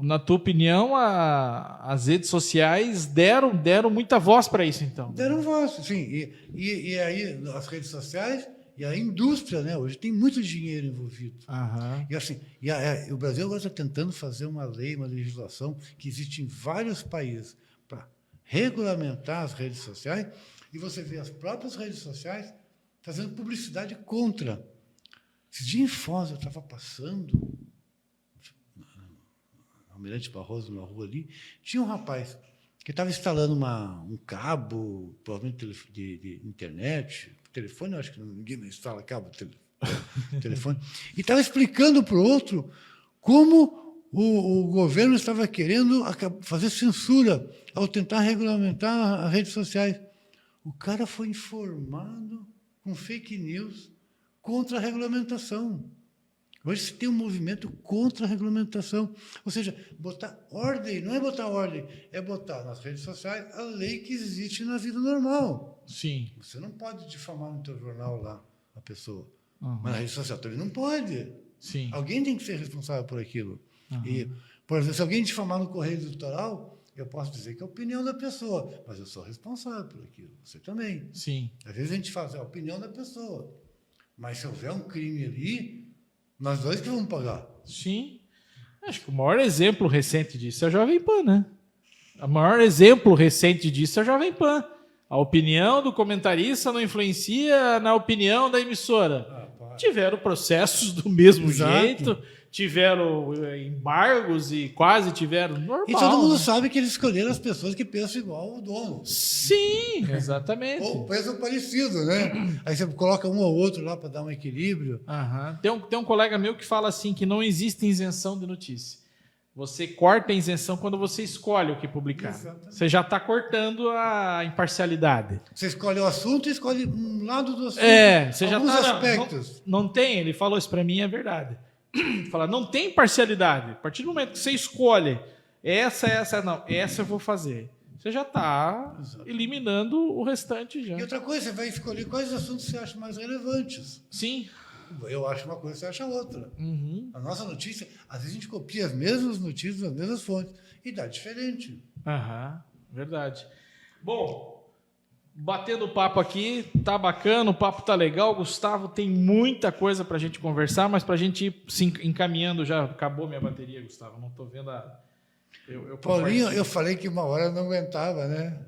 Speaker 1: na tua opinião, as redes sociais deram muita voz para isso, então?
Speaker 2: Deram voz, sim. E aí, as redes sociais e a indústria, né? Hoje tem muito dinheiro envolvido.
Speaker 1: Uhum.
Speaker 2: E, assim, o Brasil agora está tentando fazer uma lei, uma legislação que existe em vários países para regulamentar as redes sociais, e você vê as próprias redes sociais fazendo publicidade contra. Esse dia em Foz, eu estava passando, Almirante Barroso, numa rua ali, tinha um rapaz que estava instalando um cabo, provavelmente de internet, telefone, eu acho que ninguém instala cabo de telefone, e estava explicando para o outro como o governo estava querendo fazer censura ao tentar regulamentar as redes sociais. O cara foi informado com fake news contra a regulamentação. Hoje se tem um movimento contra a regulamentação. Ou seja, botar ordem, não é botar ordem, é botar nas redes sociais a lei que existe na vida normal.
Speaker 1: Sim.
Speaker 2: Você não pode difamar no teu jornal lá a pessoa.
Speaker 1: Uhum.
Speaker 2: Mas na rede social também não pode.
Speaker 1: Sim.
Speaker 2: Alguém tem que ser responsável por aquilo.
Speaker 1: Uhum.
Speaker 2: E, por exemplo, se alguém difamar no Correio Eleitoral, eu posso dizer que é a opinião da pessoa, mas eu sou responsável por aquilo. Você também.
Speaker 1: Sim.
Speaker 2: Às vezes a gente faz a opinião da pessoa. Mas se houver um crime ali, nós dois que vamos pagar.
Speaker 1: Sim. Acho que o maior exemplo recente disso é a Jovem Pan, né? O maior exemplo recente disso é a Jovem Pan. A opinião do comentarista não influencia na opinião da emissora. Tiveram processos do mesmo jeito, tiveram embargos e quase tiveram normal.
Speaker 2: E todo mundo sabe que eles escolheram as pessoas que pensam igual ao dono.
Speaker 1: Sim, exatamente.
Speaker 2: Ou pensam parecido, né? Aí você coloca um ou outro lá para dar um equilíbrio.
Speaker 1: Uhum. Tem um colega meu que fala assim que não existe isenção de notícia. Você corta a isenção quando você escolhe o que publicar. Exatamente. Você já está cortando a imparcialidade.
Speaker 2: Você escolhe o assunto e escolhe um lado do assunto.
Speaker 1: Você já
Speaker 2: tá aspectos.
Speaker 1: Não tem, ele falou isso para mim, é verdade. Fala, não tem imparcialidade. A partir do momento que você escolhe essa eu vou fazer. Você já está eliminando o restante já.
Speaker 2: E outra coisa, você vai escolher quais assuntos você acha mais relevantes.
Speaker 1: Sim.
Speaker 2: Eu acho uma coisa, você acha outra.
Speaker 1: Uhum.
Speaker 2: A nossa notícia, às vezes a gente copia as mesmas notícias, as mesmas fontes, e dá diferente.
Speaker 1: Verdade. Bom, batendo papo aqui, tá bacana, o papo tá legal. Gustavo, tem muita coisa para a gente conversar, mas para a gente ir se encaminhando, já acabou minha bateria, Gustavo, não estou vendo a...
Speaker 2: Paulinho, eu falei que uma hora eu não aguentava, né?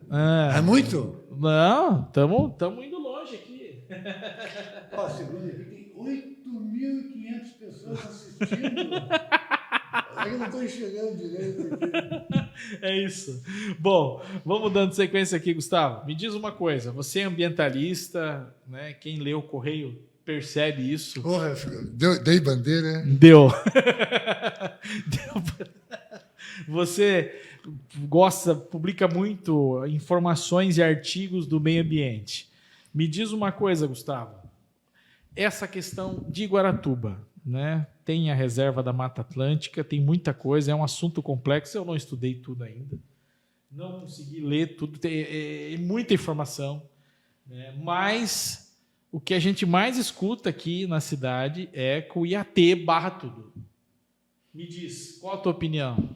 Speaker 2: É muito?
Speaker 1: Não, estamos indo longe aqui.
Speaker 2: Ó, segundo aqui, tem 8.500 pessoas assistindo. Eu não estou enxergando direito aqui.
Speaker 1: É isso. Bom, vamos dando sequência aqui, Gustavo. Me diz uma coisa, você é ambientalista, né? Quem lê o Correio percebe isso.
Speaker 2: Porra, dei bandeira, né?
Speaker 1: Deu. Você publica muito informações e artigos do meio ambiente. Me diz uma coisa, Gustavo. Essa questão de Guaratuba, né? Tem a reserva da Mata Atlântica, tem muita coisa, é um assunto complexo, eu não estudei tudo ainda. Não consegui ler tudo, tem muita informação. Né? Mas o que a gente mais escuta aqui na cidade é que o IAT barra tudo. Me diz, qual a tua opinião?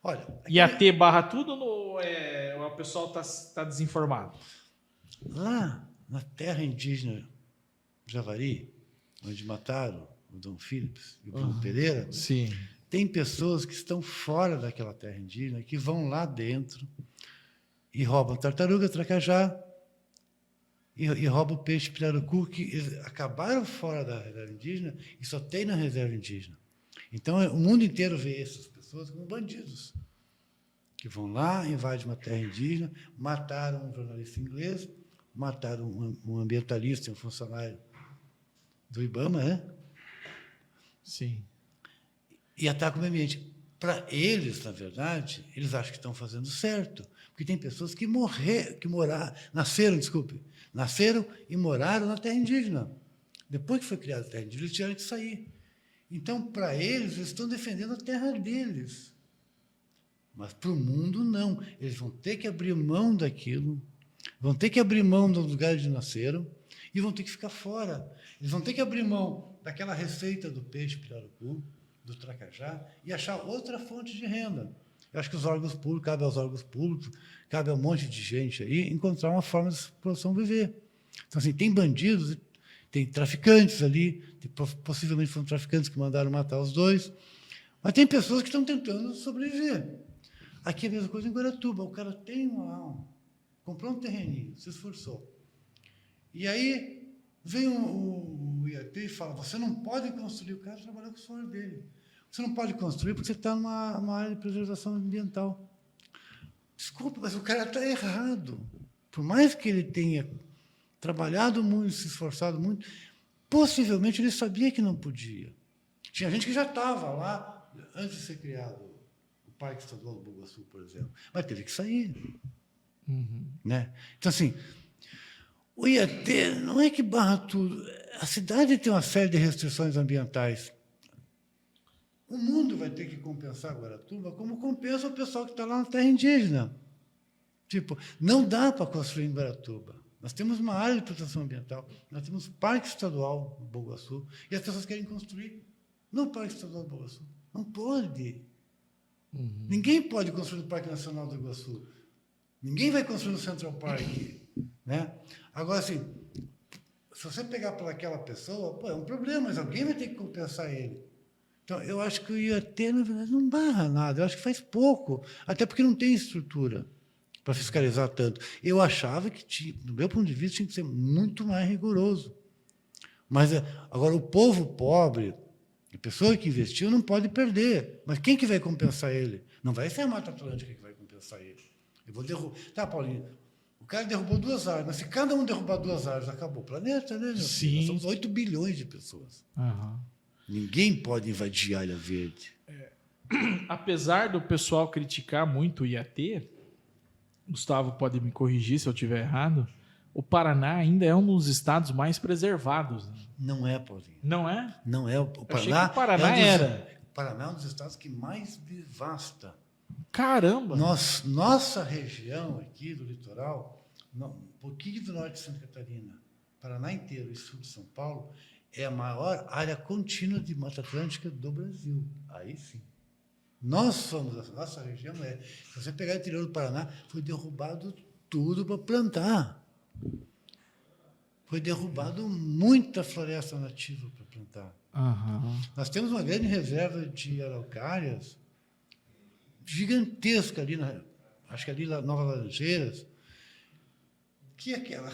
Speaker 2: Olha,
Speaker 1: IAT barra tudo ou o pessoal está desinformado?
Speaker 2: Lá na terra indígena Javari, onde mataram o Dom Philips e o Bruno Pereira,
Speaker 1: sim.
Speaker 2: Tem pessoas que estão fora daquela terra indígena, que vão lá dentro e roubam tartaruga, tracajá, e roubam peixe pirarucu, que acabaram fora da reserva indígena e só tem na reserva indígena. Então, o mundo inteiro vê essas pessoas como bandidos, que vão lá, invadem uma terra indígena, mataram um jornalista inglês, mataram um ambientalista, um funcionário do IBAMA, né?
Speaker 1: Sim.
Speaker 2: e ataca o meio ambiente. Para eles, na verdade, eles acham que estão fazendo certo, porque tem pessoas que nasceram e moraram na terra indígena. Depois que foi criada a terra indígena, eles tiveram que sair. Então, para eles estão defendendo a terra deles. Mas para o mundo, não. Eles vão ter que abrir mão daquilo, vão ter que abrir mão do lugar onde nasceram e vão ter que ficar fora. Eles vão ter que abrir mão daquela receita do peixe pirarucu, do tracajá, e achar outra fonte de renda. Eu acho que os órgãos públicos, cabe aos órgãos públicos, cabe a um monte de gente aí, encontrar uma forma de população viver. Então, assim, tem bandidos, tem traficantes ali, possivelmente foram traficantes que mandaram matar os dois, mas tem pessoas que estão tentando sobreviver. Aqui é a mesma coisa em Guaratuba. O cara tem uma alma, comprou um terreninho, se esforçou. E aí vem o IAT e fala, você não pode construir, o cara trabalhou com o suor dele. Você não pode construir porque você está numa área de preservação ambiental. Desculpa, mas o cara está errado. Por mais que ele tenha trabalhado muito, se esforçado muito, possivelmente ele sabia que não podia. Tinha gente que já estava lá antes de ser criado o Parque Estadual do Bogaçu, por exemplo, mas teve que sair. Né? Então, assim, o IAT não é que barra tudo. A cidade tem uma série de restrições ambientais. O mundo vai ter que compensar Guaratuba como compensa o pessoal que está lá na terra indígena. Tipo, não dá para construir em Guaratuba. Nós temos uma área de proteção ambiental, nós temos o Parque Estadual do Bogaçu, e as pessoas querem construir no Parque Estadual do Bogaçu. Não pode. Ninguém pode construir no Parque Nacional do Iguaçu. Ninguém vai construir no Central Park. Né? Agora, assim, se você pegar para aquela pessoa, pô, é um problema, mas alguém vai ter que compensar ele. Então, eu acho que o IAT, na verdade, não barra nada. Eu acho que faz pouco, até porque não tem estrutura para fiscalizar tanto. Eu achava que, do meu ponto de vista, tinha que ser muito mais rigoroso. Mas, agora, o povo pobre, a pessoa que investiu, não pode perder. Mas quem que vai compensar ele? Não vai ser a Mata Atlântica que vai compensar ele. Eu vou derrubar. Tá, Paulinho, o cara derrubou 2 árvores, mas se cada um derrubar 2 árvores, acabou o planeta, né, meu filho? Nós somos 8 bilhões de pessoas. Ninguém pode invadir a área verde.
Speaker 1: Apesar do pessoal criticar muito o IAT, Gustavo pode me corrigir se eu estiver errado, o Paraná ainda é um dos estados mais preservados. Né?
Speaker 2: Não é, Paulinho.
Speaker 1: Não é?
Speaker 2: Não é. O
Speaker 1: Paraná, achei que o Paraná era.
Speaker 2: O Paraná é um dos estados que mais devasta.
Speaker 1: Caramba!
Speaker 2: Nossa região aqui do litoral, um pouquinho do norte de Santa Catarina, Paraná inteiro e sul de São Paulo, é a maior área contínua de Mata Atlântica do Brasil. Aí sim. Nós somos, a nossa região se você pegar o interior do Paraná, foi derrubado tudo para plantar. Foi derrubado muita floresta nativa para plantar. Nós temos uma grande reserva de araucárias gigantesca ali, acho que ali na Nova Laranjeiras, que aquela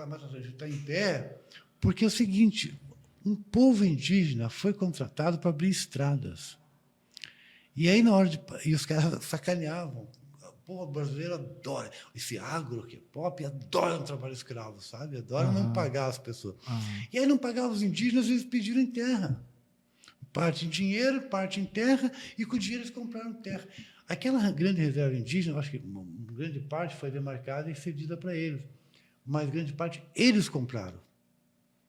Speaker 2: Mata Atlântica está em pé, porque é o seguinte, um povo indígena foi contratado para abrir estradas. E aí, e os caras sacaneavam. O povo brasileiro adora. Esse agro que é pop, adora um trabalho escravo, sabe? Adora não pagar as pessoas. E aí não pagavam os indígenas, eles pediram em terra. Parte em dinheiro, parte em terra, e com o dinheiro eles compraram terra. Aquela grande reserva indígena, acho que uma grande parte foi demarcada e cedida para eles. Mas grande parte eles compraram.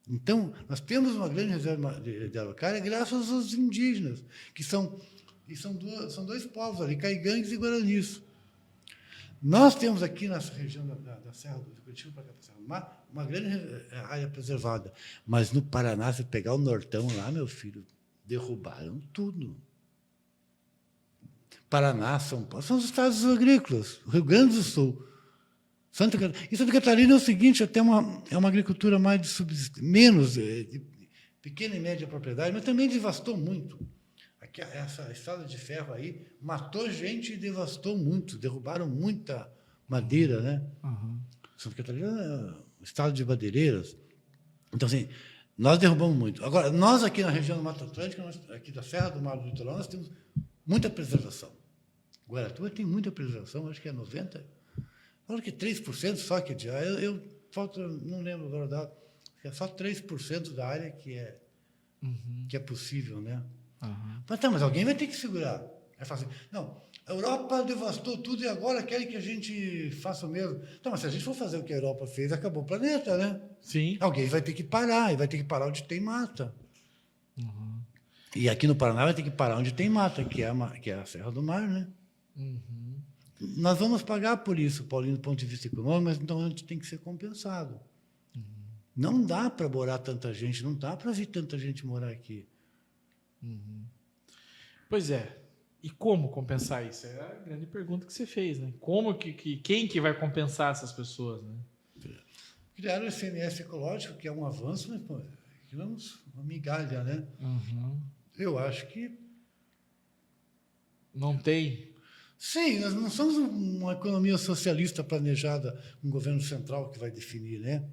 Speaker 2: Então, nós temos uma grande reserva de araucária graças aos indígenas, que são 2 povos ali, caigangues e guaranis. Nós temos aqui nessa região da Serra do Curitiba para cá, para Serra do Mar, uma grande área preservada. Mas no Paraná, se pegar o Nortão lá, meu filho, derrubaram tudo. Paraná, São Paulo, são os estados agrícolas, Rio Grande do Sul. Santa Catarina é o seguinte, até é uma agricultura mais de subsistência, menos de pequena e média propriedade, mas também devastou muito. Essa estrada de ferro aí matou gente e devastou muito, derrubaram muita madeira, né? Santa Catarina é um estado de madeireiras. Então, assim, nós derrubamos muito. Agora, nós aqui na região do Mata Atlântica, aqui da Serra do Mar do Litoral, nós temos muita preservação. Guaratuba tem muita preservação, acho que é 90%. Acho que 3% só que já. Não lembro agora, é só 3% da área que é possível, né? Mas tá, mas alguém vai ter que segurar. Aí fala assim, não, a Europa devastou tudo e agora querem que a gente faça o mesmo. Então, mas se a gente for fazer o que a Europa fez, acabou o planeta, né?
Speaker 1: Sim.
Speaker 2: Alguém vai ter que parar, e vai ter que parar onde tem mata. E aqui no Paraná vai ter que parar onde tem mata, que é a Serra do Mar, né? Nós vamos pagar por isso, Paulinho, do ponto de vista econômico, mas então a gente tem que ser compensado. Não dá para morar tanta gente, não dá para vir tanta gente morar aqui.
Speaker 1: Pois é. E como compensar isso? É a grande pergunta que você fez, né? Como quem que vai compensar essas pessoas, né?
Speaker 2: Criaram o ICMS ecológico, que é um avanço, mas pô, aquilo é uma migalha, né? Eu acho que...
Speaker 1: Não tem...
Speaker 2: Sim, nós não somos uma economia socialista planejada, um governo central que vai definir, né?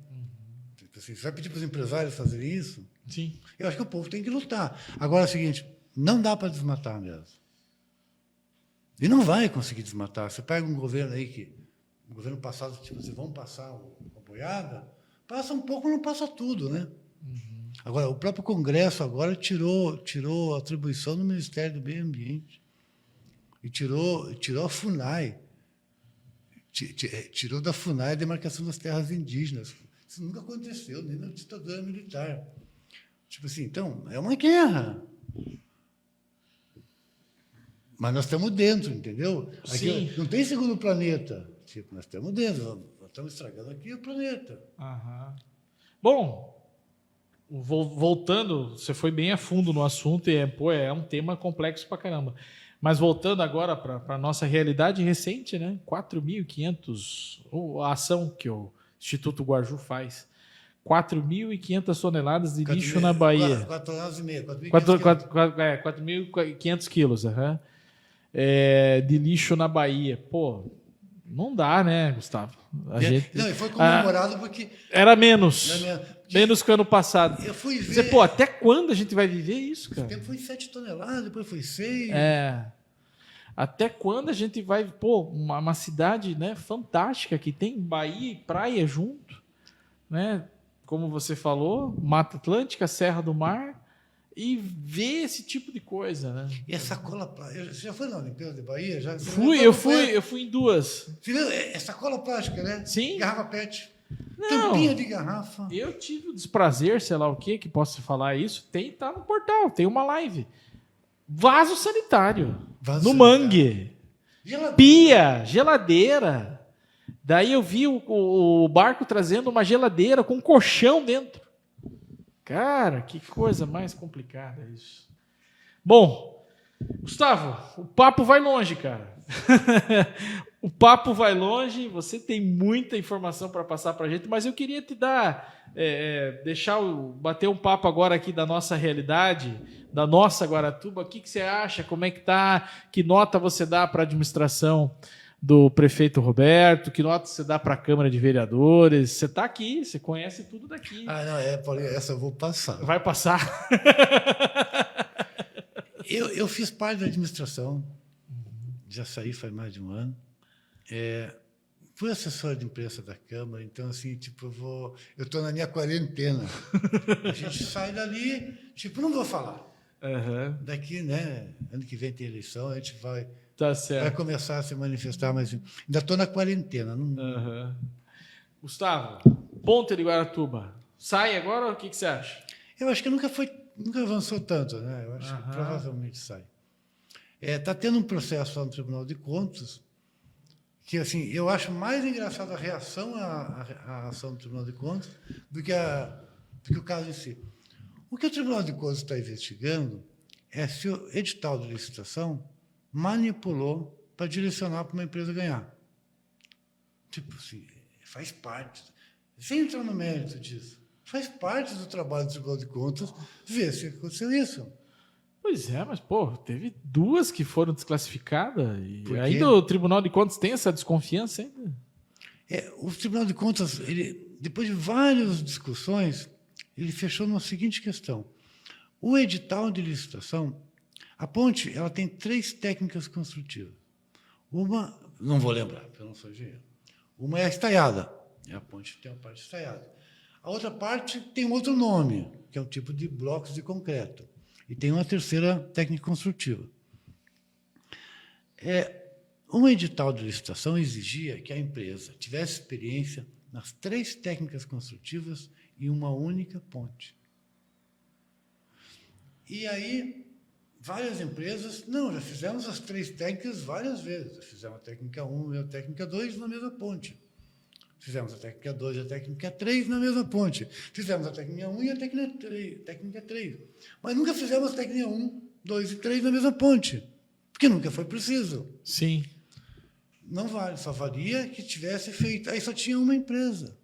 Speaker 2: Tipo assim, você vai pedir para os empresários fazerem isso?
Speaker 1: Sim.
Speaker 2: Eu acho que o povo tem que lutar. Agora é o seguinte, não dá para desmatar mesmo. E não vai conseguir desmatar. Você pega um governo aí que, o governo passado, tipo assim, vamos passar a boiada, passa um pouco, não passa tudo, né? Agora, o próprio Congresso agora tirou a atribuição do Ministério do Meio Ambiente. E tirou a FUNAI. Tirou da FUNAI a demarcação das terras indígenas. Isso nunca aconteceu, nem na ditadura militar. Tipo assim, então, é uma guerra. Mas nós estamos dentro, entendeu? Aqui, não tem segundo planeta. Tipo, nós estamos dentro, nós estamos estragando aqui o planeta.
Speaker 1: Bom, voltando, você foi bem a fundo no assunto e é um tema complexo pra caramba. Mas voltando agora para a nossa realidade recente, né? 4.500, a ação que o Instituto Guarujá faz, 4.500 toneladas de lixo na Bahia.
Speaker 2: 4,5 toneladas.
Speaker 1: 4.500 quilos, de lixo na Bahia. Pô, não dá, né, Gustavo?
Speaker 2: Não, e foi comemorado porque...
Speaker 1: Era menos. Menos que o ano passado.
Speaker 2: Eu fui ver...
Speaker 1: Você, pô, até quando a gente vai viver isso, cara?
Speaker 2: O tempo foi 7 toneladas, depois foi 6.
Speaker 1: Até quando a gente vai... Pô, uma cidade, né, fantástica, que tem Bahia e praia junto, né? Como você falou, Mata Atlântica, Serra do Mar, e ver esse tipo de coisa, né?
Speaker 2: E a sacola plástica... Você já foi na Olimpíada de Bahia?
Speaker 1: Eu fui em duas.
Speaker 2: Você viu? É sacola plástica, né?
Speaker 1: Sim.
Speaker 2: Garrafa PET.
Speaker 1: Não,
Speaker 2: tampinha de garrafa.
Speaker 1: Eu tive o desprazer, sei lá o que posso falar isso. Tá no portal, tem uma live. Vaso sanitário. No mangue. Pia, geladeira. Daí eu vi o barco trazendo uma geladeira com um colchão dentro. Cara, que coisa mais complicada isso. Bom, Gustavo, o papo vai longe, cara. O papo vai longe, você tem muita informação para passar para a gente, mas eu queria te dar, bater um papo agora aqui da nossa realidade, da nossa Guaratuba. O que você acha? Como é que tá? Que nota você dá para a administração do prefeito Roberto? Que nota você dá para a Câmara de Vereadores? Você está aqui, você conhece tudo daqui.
Speaker 2: Não, Paulinho, essa eu vou passar.
Speaker 1: Vai passar?
Speaker 2: Eu fiz parte da administração, já saí faz mais de um ano. Fui assessor de imprensa da Câmara, então, assim, tipo, eu estou na minha quarentena. A gente sai dali, tipo, não vou falar. Daqui, né, ano que vem tem eleição, a gente vai começar a se manifestar, mas ainda estou na quarentena. Não...
Speaker 1: Gustavo, Ponte de Guaratuba, sai agora ou o que você acha?
Speaker 2: Eu acho que nunca avançou tanto, né? Eu acho que provavelmente sai. Está tendo um processo lá no Tribunal de Contas que, assim, eu acho mais engraçado a reação à ação do Tribunal de Contas do que o caso em si. O que o Tribunal de Contas está investigando é se o edital de licitação manipulou para direcionar para uma empresa ganhar. Tipo assim, faz parte, sem entrar no mérito disso, faz parte do trabalho do Tribunal de Contas ver se aconteceu isso.
Speaker 1: Pois é, mas, pô, teve 2 que foram desclassificadas e ainda o Tribunal de Contas tem essa desconfiança ainda?
Speaker 2: O Tribunal de Contas, depois de várias discussões, ele fechou numa seguinte questão. O edital de licitação, a ponte, ela tem 3 técnicas construtivas. Uma, não vou lembrar, porque eu não sou engenheiro. Uma é a estaiada. A ponte tem uma parte estaiada. A outra parte tem um outro nome, que é um tipo de blocos de concreto. E tem uma terceira técnica construtiva. Um edital de licitação exigia que a empresa tivesse experiência nas 3 técnicas construtivas e uma única ponte. E aí, várias empresas, não, já fizemos as 3 técnicas várias vezes. Já fizemos a técnica 1 e a técnica 2 na mesma ponte. Fizemos a técnica 2 e a técnica 3 na mesma ponte. Fizemos a técnica 1 e a técnica 3. Mas nunca fizemos a técnica 1, 2 e 3 na mesma ponte, porque nunca foi preciso.
Speaker 1: Sim.
Speaker 2: Não vale, só valia que tivesse feito. Aí só tinha uma empresa.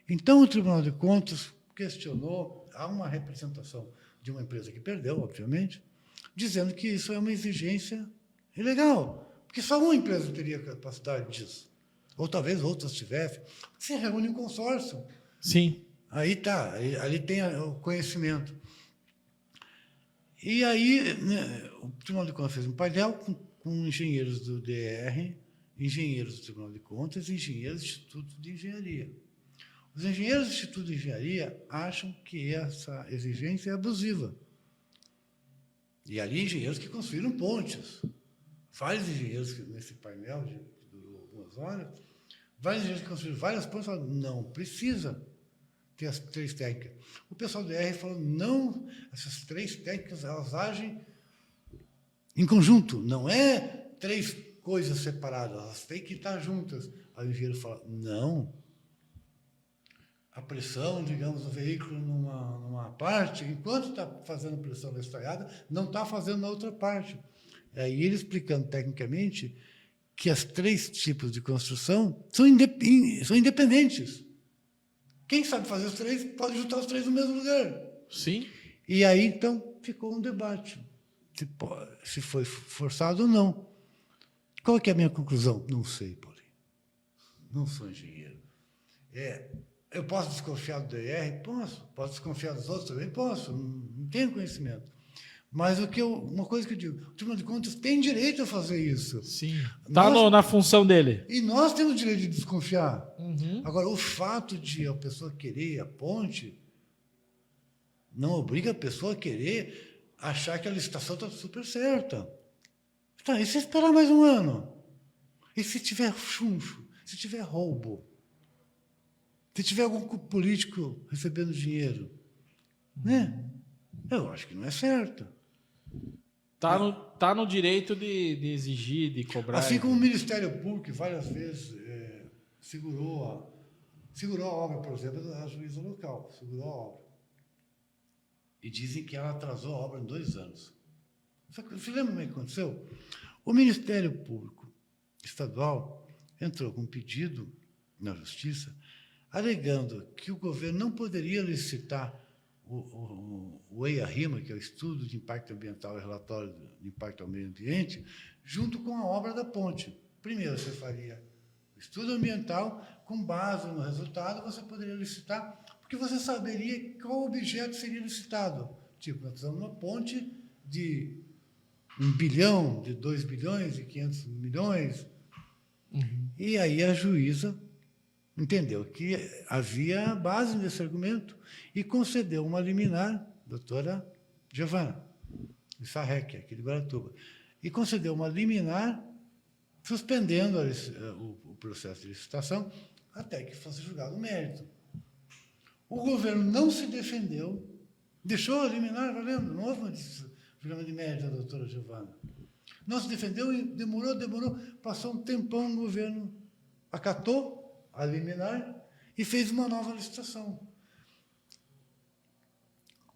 Speaker 2: Então, o Tribunal de Contas questionou, há uma representação de uma empresa que perdeu, obviamente, dizendo que isso é uma exigência ilegal, porque só uma empresa teria capacidade disso. Ou talvez outras tivessem. Se reúne um consórcio.
Speaker 1: Sim.
Speaker 2: Aí tá, ali tem o conhecimento. E aí, né, o Tribunal de Contas fez um painel com engenheiros do DR, engenheiros do Tribunal de Contas e engenheiros do Instituto de Engenharia. Os engenheiros do Instituto de Engenharia acham que essa exigência é abusiva. E ali, engenheiros que construíram pontes. Vários engenheiros nesse painel, que durou algumas horas, vários engenheiros que construíram várias pontes falaram, não precisa ter as 3 técnicas. O pessoal do DR falou, não, essas 3 técnicas, elas agem em conjunto, não é 3 coisas separadas, elas têm que estar juntas. Aí o engenheiro fala, não, a pressão, digamos, do veículo numa parte, enquanto está fazendo pressão na estaiada, não está fazendo na outra parte. Aí ele explicando tecnicamente que as 3 tipos de construção são independentes. Quem sabe fazer os 3 pode juntar os 3 no mesmo lugar.
Speaker 1: Sim.
Speaker 2: E aí, então, ficou um debate, se foi forçado ou não. Qual que é a minha conclusão? Não sei, Paulinho. Não sou engenheiro. Eu posso desconfiar do DR? Posso. Posso desconfiar dos outros também? Posso. Não tenho conhecimento. Mas uma coisa que eu digo, o Tribunal de Contas tem direito a fazer isso.
Speaker 1: Sim. Está na função dele.
Speaker 2: E nós temos o direito de desconfiar.
Speaker 1: Uhum.
Speaker 2: Agora, o fato de a pessoa querer a ponte não obriga a pessoa a querer achar que a licitação está super certa. Tá, e se esperar mais um ano? E se tiver chuncho? Se tiver roubo? Se tiver algum político recebendo dinheiro? Né? Eu acho que não é certo.
Speaker 1: Tá no direito de exigir, de cobrar.
Speaker 2: Assim como o Ministério Público, que várias vezes segurou a obra, por exemplo, da juíza local, segurou a obra. E dizem que ela atrasou a obra em 2 anos. Você lembra como é que aconteceu? O Ministério Público Estadual entrou com um pedido na Justiça, alegando que o governo não poderia licitar o EIA-RIMA, que é o Estudo de Impacto Ambiental e Relatório de Impacto ao Meio Ambiente, junto com a obra da ponte. Primeiro, você faria o estudo ambiental, com base no resultado, você poderia licitar, porque você saberia qual objeto seria licitado. Tipo, nós precisamos de uma ponte de 1 bilhão, de 2 bilhões e 500 milhões.
Speaker 1: Uhum.
Speaker 2: E aí a juíza entendeu que havia base nesse argumento e concedeu uma liminar, doutora Giovana Sarrec, aqui de Guaratuba, e concedeu uma liminar suspendendo o processo de licitação até que fosse julgado o mérito. O governo não se defendeu, deixou a liminar valendo, não houve julgamento de mérito da doutora Giovana. Não se defendeu e demorou, passou um tempão, o governo acatou a liminar e fez uma nova licitação.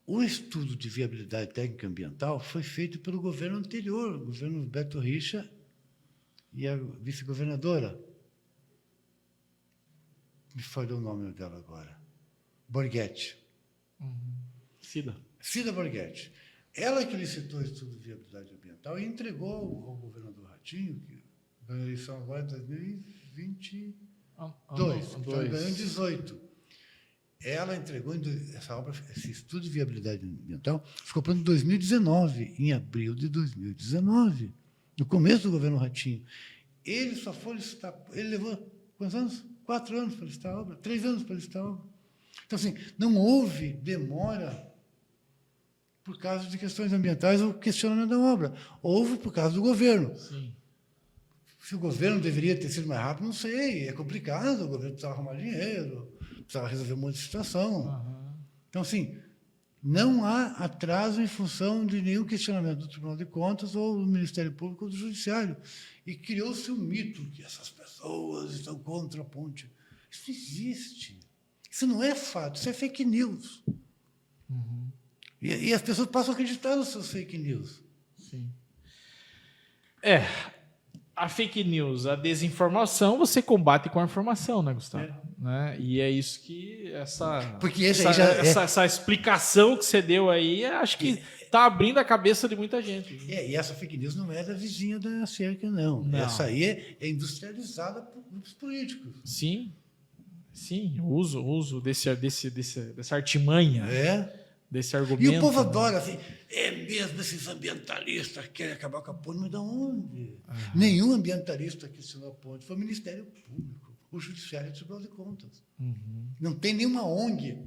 Speaker 2: O estudo de viabilidade técnica ambiental foi feito pelo governo anterior, o governo Beto Richa e a vice-governadora. Me falhou o nome dela agora. Borghetti.
Speaker 1: Uhum.
Speaker 2: Cida Borghetti. Ela que licitou o estudo de viabilidade ambiental e entregou ao governador Ratinho, que ganhou a eleição agora em 2022, então ganhou em 2018. Ela entregou essa obra, esse estudo de viabilidade ambiental, ficou pronto em 2019, em abril de 2019, no começo do governo Ratinho. Ele só foi licitar, ele levou quantos anos? 4 anos para licitar a obra, 3 anos para licitar a obra. Então, assim, não houve demora por causa de questões ambientais o questionamento da obra. Houve por causa do governo.
Speaker 1: Sim.
Speaker 2: Se o governo deveria ter sido mais rápido, não sei. É complicado, o governo precisava arrumar dinheiro, precisava resolver um monte de situação.
Speaker 1: Aham.
Speaker 2: Então, assim, não há atraso em função de nenhum questionamento do Tribunal de Contas ou do Ministério Público ou do Judiciário. E criou-se um mito que essas pessoas estão contra a ponte. Isso não existe. Isso não é fato, isso é fake news.
Speaker 1: Uhum.
Speaker 2: E as pessoas passam a acreditar nos seus fake news.
Speaker 1: Sim. A fake news, a desinformação, você combate com a informação, né, Gustavo? Né? E é isso que
Speaker 2: Porque essa
Speaker 1: explicação que você deu aí, acho que está abrindo a cabeça de muita gente.
Speaker 2: E essa fake news não é da vizinha da cerca, não. Essa aí é industrializada por grupos políticos.
Speaker 1: Sim, o uso dessa artimanha, desse argumento.
Speaker 2: E o povo adora, assim, é mesmo esses ambientalistas que querem acabar com a ponte, mas de onde? Nenhum ambientalista questionou a ponte, foi o Ministério Público, o Judiciário e o Tribunal de Contas.
Speaker 1: Uhum.
Speaker 2: Não tem nenhuma ONG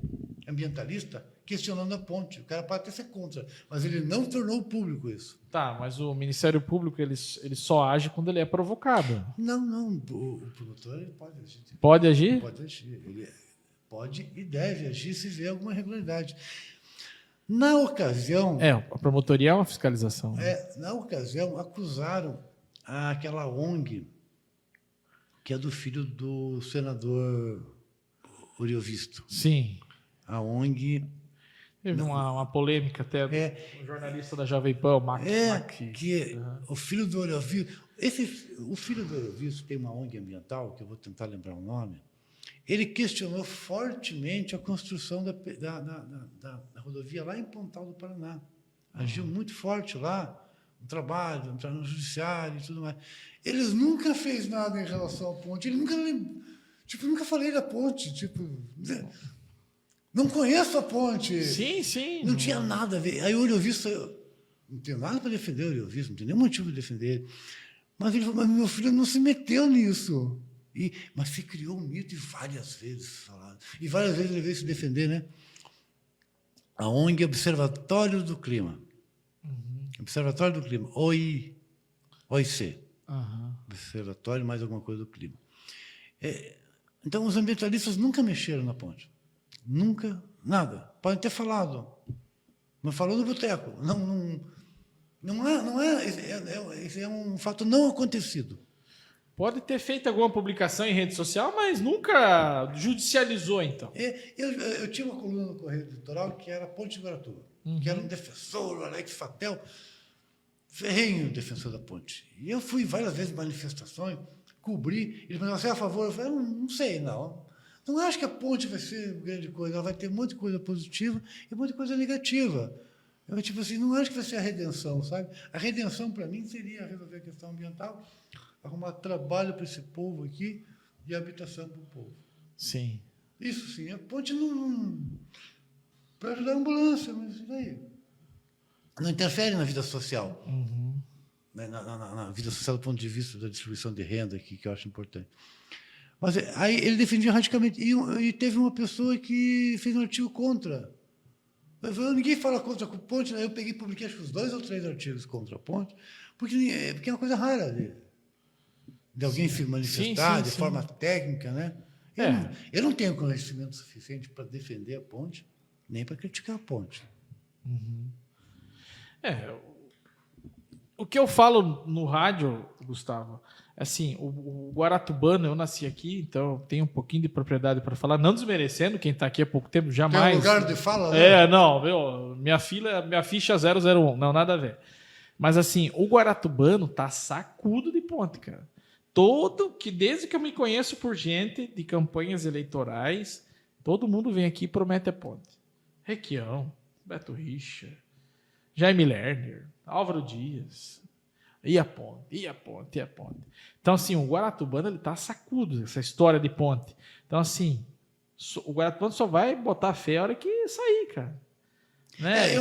Speaker 2: ambientalista questionando a ponte. O cara pode até ser contra, mas ele não tornou público isso.
Speaker 1: Tá, mas o Ministério Público ele só age quando ele é provocado.
Speaker 2: Não. O promotor ele pode agir.
Speaker 1: Pode agir?
Speaker 2: Pode agir. Ele pode e deve agir se vê alguma irregularidade. Na ocasião...
Speaker 1: a promotoria é uma fiscalização.
Speaker 2: Na ocasião, acusaram aquela ONG, que é do filho do senador Oriovisto.
Speaker 1: Sim.
Speaker 2: A ONG...
Speaker 1: Teve uma polêmica até do jornalista da Jovem Pan, o Mac.
Speaker 2: O filho do Oriovisto... O filho do Oriovisto tem uma ONG ambiental, que eu vou tentar lembrar o nome. Ele questionou fortemente a construção da rodovia lá em Pontal do Paraná. Agiu muito forte lá, no trabalho, entrar no judiciário e tudo mais. Eles nunca fez nada em relação à ponte. Ele nunca falei da ponte. Não conheço a ponte.
Speaker 1: Sim.
Speaker 2: Não tinha nada a ver. Aí o Oriovisto, não tenho nada para defender o Oriovisto, não tenho nenhum motivo de defender ele. Mas ele falou, mas meu filho não se meteu nisso. Mas se criou um mito e várias vezes falaram. E várias vezes ele veio se defender, né? A ONG Observatório do Clima.
Speaker 1: Uhum.
Speaker 2: Observatório do Clima. OIC.
Speaker 1: Uhum.
Speaker 2: Observatório mais alguma coisa do clima. Então, os ambientalistas nunca mexeram na ponte. Nunca, nada. Podem ter falado. Não falou no boteco. Isso é um fato não acontecido.
Speaker 1: Pode ter feito alguma publicação em rede social, mas nunca judicializou, então.
Speaker 2: Eu tinha uma coluna no Correio do Litoral que era Ponte de Guaratuba, que era um defensor, o Alex Fatel, ferrenho defensor da ponte. E eu fui várias vezes em manifestações, cobri, ele falou, você é a favor? Eu falei, não sei, não. Não acho que a ponte vai ser grande coisa, ela vai ter muita coisa positiva e muita coisa negativa. Eu, não acho que vai ser a redenção, sabe? A redenção, para mim, seria resolver a questão ambiental, arrumar trabalho para esse povo aqui e habitação para o povo.
Speaker 1: Sim.
Speaker 2: Isso sim. A ponte não... para ajudar a ambulância, mas isso daí. Não interfere na vida social.
Speaker 1: Uhum.
Speaker 2: Na vida social do ponto de vista da distribuição de renda, aqui, que eu acho importante. Mas aí ele defendia radicalmente. E teve uma pessoa que fez um artigo contra. Ninguém fala contra a ponte. Eu peguei e publiquei acho que uns 2 ou 3 artigos contra a ponte, porque é uma coisa rara de alguém se manifestar de forma técnica, né? Eu não tenho conhecimento suficiente para defender a ponte, nem para criticar a ponte.
Speaker 1: Uhum. O que eu falo no rádio, Gustavo, assim, o Guaratubano, eu nasci aqui, então eu tenho um pouquinho de propriedade para falar, não desmerecendo quem está aqui há pouco tempo, jamais.
Speaker 2: Tem um lugar de fala, né?
Speaker 1: Não, minha ficha 001, não, nada a ver. Mas assim, o Guaratubano tá sacudo de ponte, cara. Desde que eu me conheço por gente de campanhas eleitorais, todo mundo vem aqui e promete a ponte. Requião, Beto Richa, Jaime Lerner, Álvaro Dias. E a ponte. Então, assim, o Guaratubano ele tá sacudo, essa história de ponte. Então, assim, o Guaratubano só vai botar fé a hora que sair, cara. Né?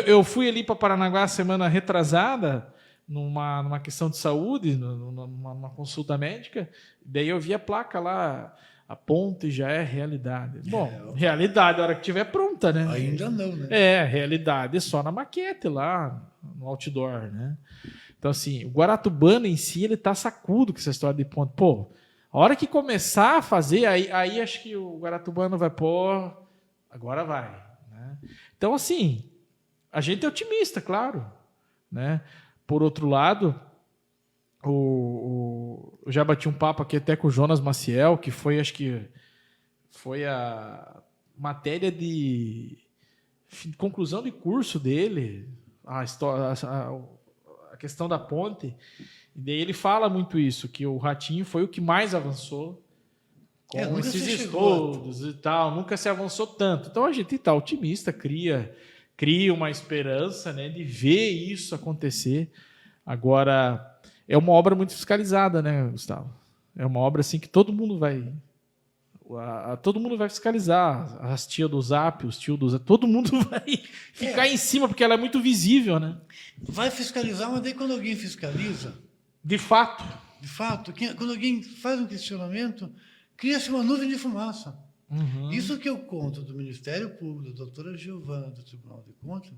Speaker 1: Eu fui ali para Paranaguá semana retrasada, numa questão de saúde, numa consulta médica, daí eu vi a placa lá, A ponte já é realidade. Bom, realidade a hora que estiver pronta, né?
Speaker 2: Ainda não, né?
Speaker 1: Realidade só na maquete lá, no outdoor, né? Então, assim, o Guaratubano em si, ele tá sacudo com essa história de ponte. Pô, a hora que começar a fazer, aí acho que o Guaratubano vai pôr, agora vai, né? Então, assim, a gente é otimista, claro, né? Por outro lado, eu já bati um papo aqui até com o Jonas Maciel, que foi, acho que foi a matéria de conclusão de curso dele, a história, a questão da ponte. E daí ele fala muito isso, que o Ratinho foi o que mais avançou com esses estudos e tal, nunca se avançou tanto. Então a gente está otimista, cria uma esperança, né, de ver isso acontecer. Agora, é uma obra muito fiscalizada, né, Gustavo? É uma obra assim que todo mundo vai fiscalizar. As tias do Zap, os tios do Zap, todo mundo vai ficar em cima, porque ela é muito visível, né?
Speaker 2: Vai fiscalizar, mas daí quando alguém fiscaliza...
Speaker 1: De fato,
Speaker 2: quando alguém faz um questionamento, cria-se uma nuvem de fumaça.
Speaker 1: Uhum.
Speaker 2: Isso que eu conto do Ministério Público, da doutora Giovana, do Tribunal de Contas,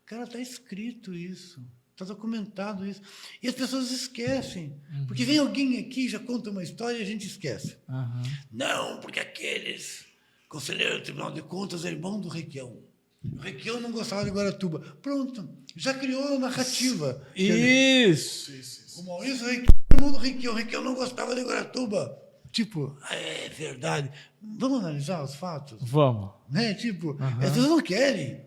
Speaker 2: cara, está escrito isso, está documentado isso. E as pessoas esquecem.
Speaker 1: Uhum.
Speaker 2: Porque vem alguém aqui, já conta uma história e a gente esquece.
Speaker 1: Uhum.
Speaker 2: Não, porque aqueles conselheiros do Tribunal de Contas é irmão do Requião. O Requião não gostava de Guaratuba. Pronto, já criou a narrativa.
Speaker 1: Isso.
Speaker 2: O Maurício Requião, irmão do Requião. O Requião não gostava de Guaratuba. Tipo, é verdade. Vamos analisar os fatos?
Speaker 1: Vamos.
Speaker 2: Né? Tipo, as pessoas não querem.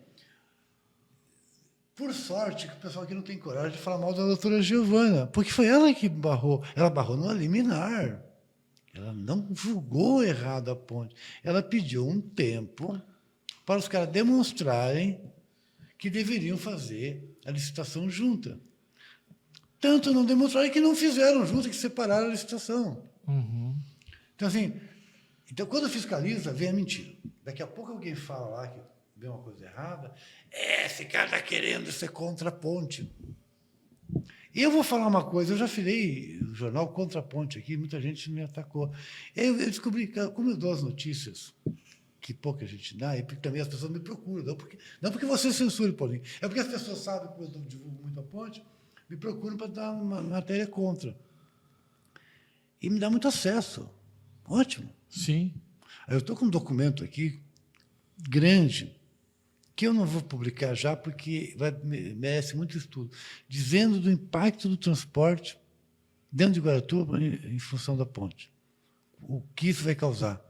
Speaker 2: Por sorte que o pessoal aqui não tem coragem de falar mal da doutora Giovana, porque foi ela que barrou. Ela barrou no liminar. Ela não julgou errado a ponte. Ela pediu um tempo para os caras demonstrarem que deveriam fazer a licitação junta. Tanto não demonstraram que não fizeram junto, que separaram a licitação.
Speaker 1: Uhum.
Speaker 2: Então, assim, quando fiscaliza, vem a mentira. Daqui a pouco alguém fala lá que vê uma coisa errada. Esse cara está querendo ser contra a ponte. E eu vou falar uma coisa, eu já filei o jornal Contra a Ponte aqui, muita gente me atacou. Eu descobri, como eu dou as notícias, que pouca gente dá, e porque também as pessoas me procuram. Não porque você censure, Paulinho, é porque as pessoas sabem que eu divulgo muito a ponte, me procuram para dar uma matéria contra. E me dá muito acesso. Ótimo.
Speaker 1: Sim.
Speaker 2: Eu estou com um documento aqui, grande, que eu não vou publicar já, porque merece muito estudo, dizendo do impacto do transporte dentro de Guaratuba em função da ponte. O que isso vai causar.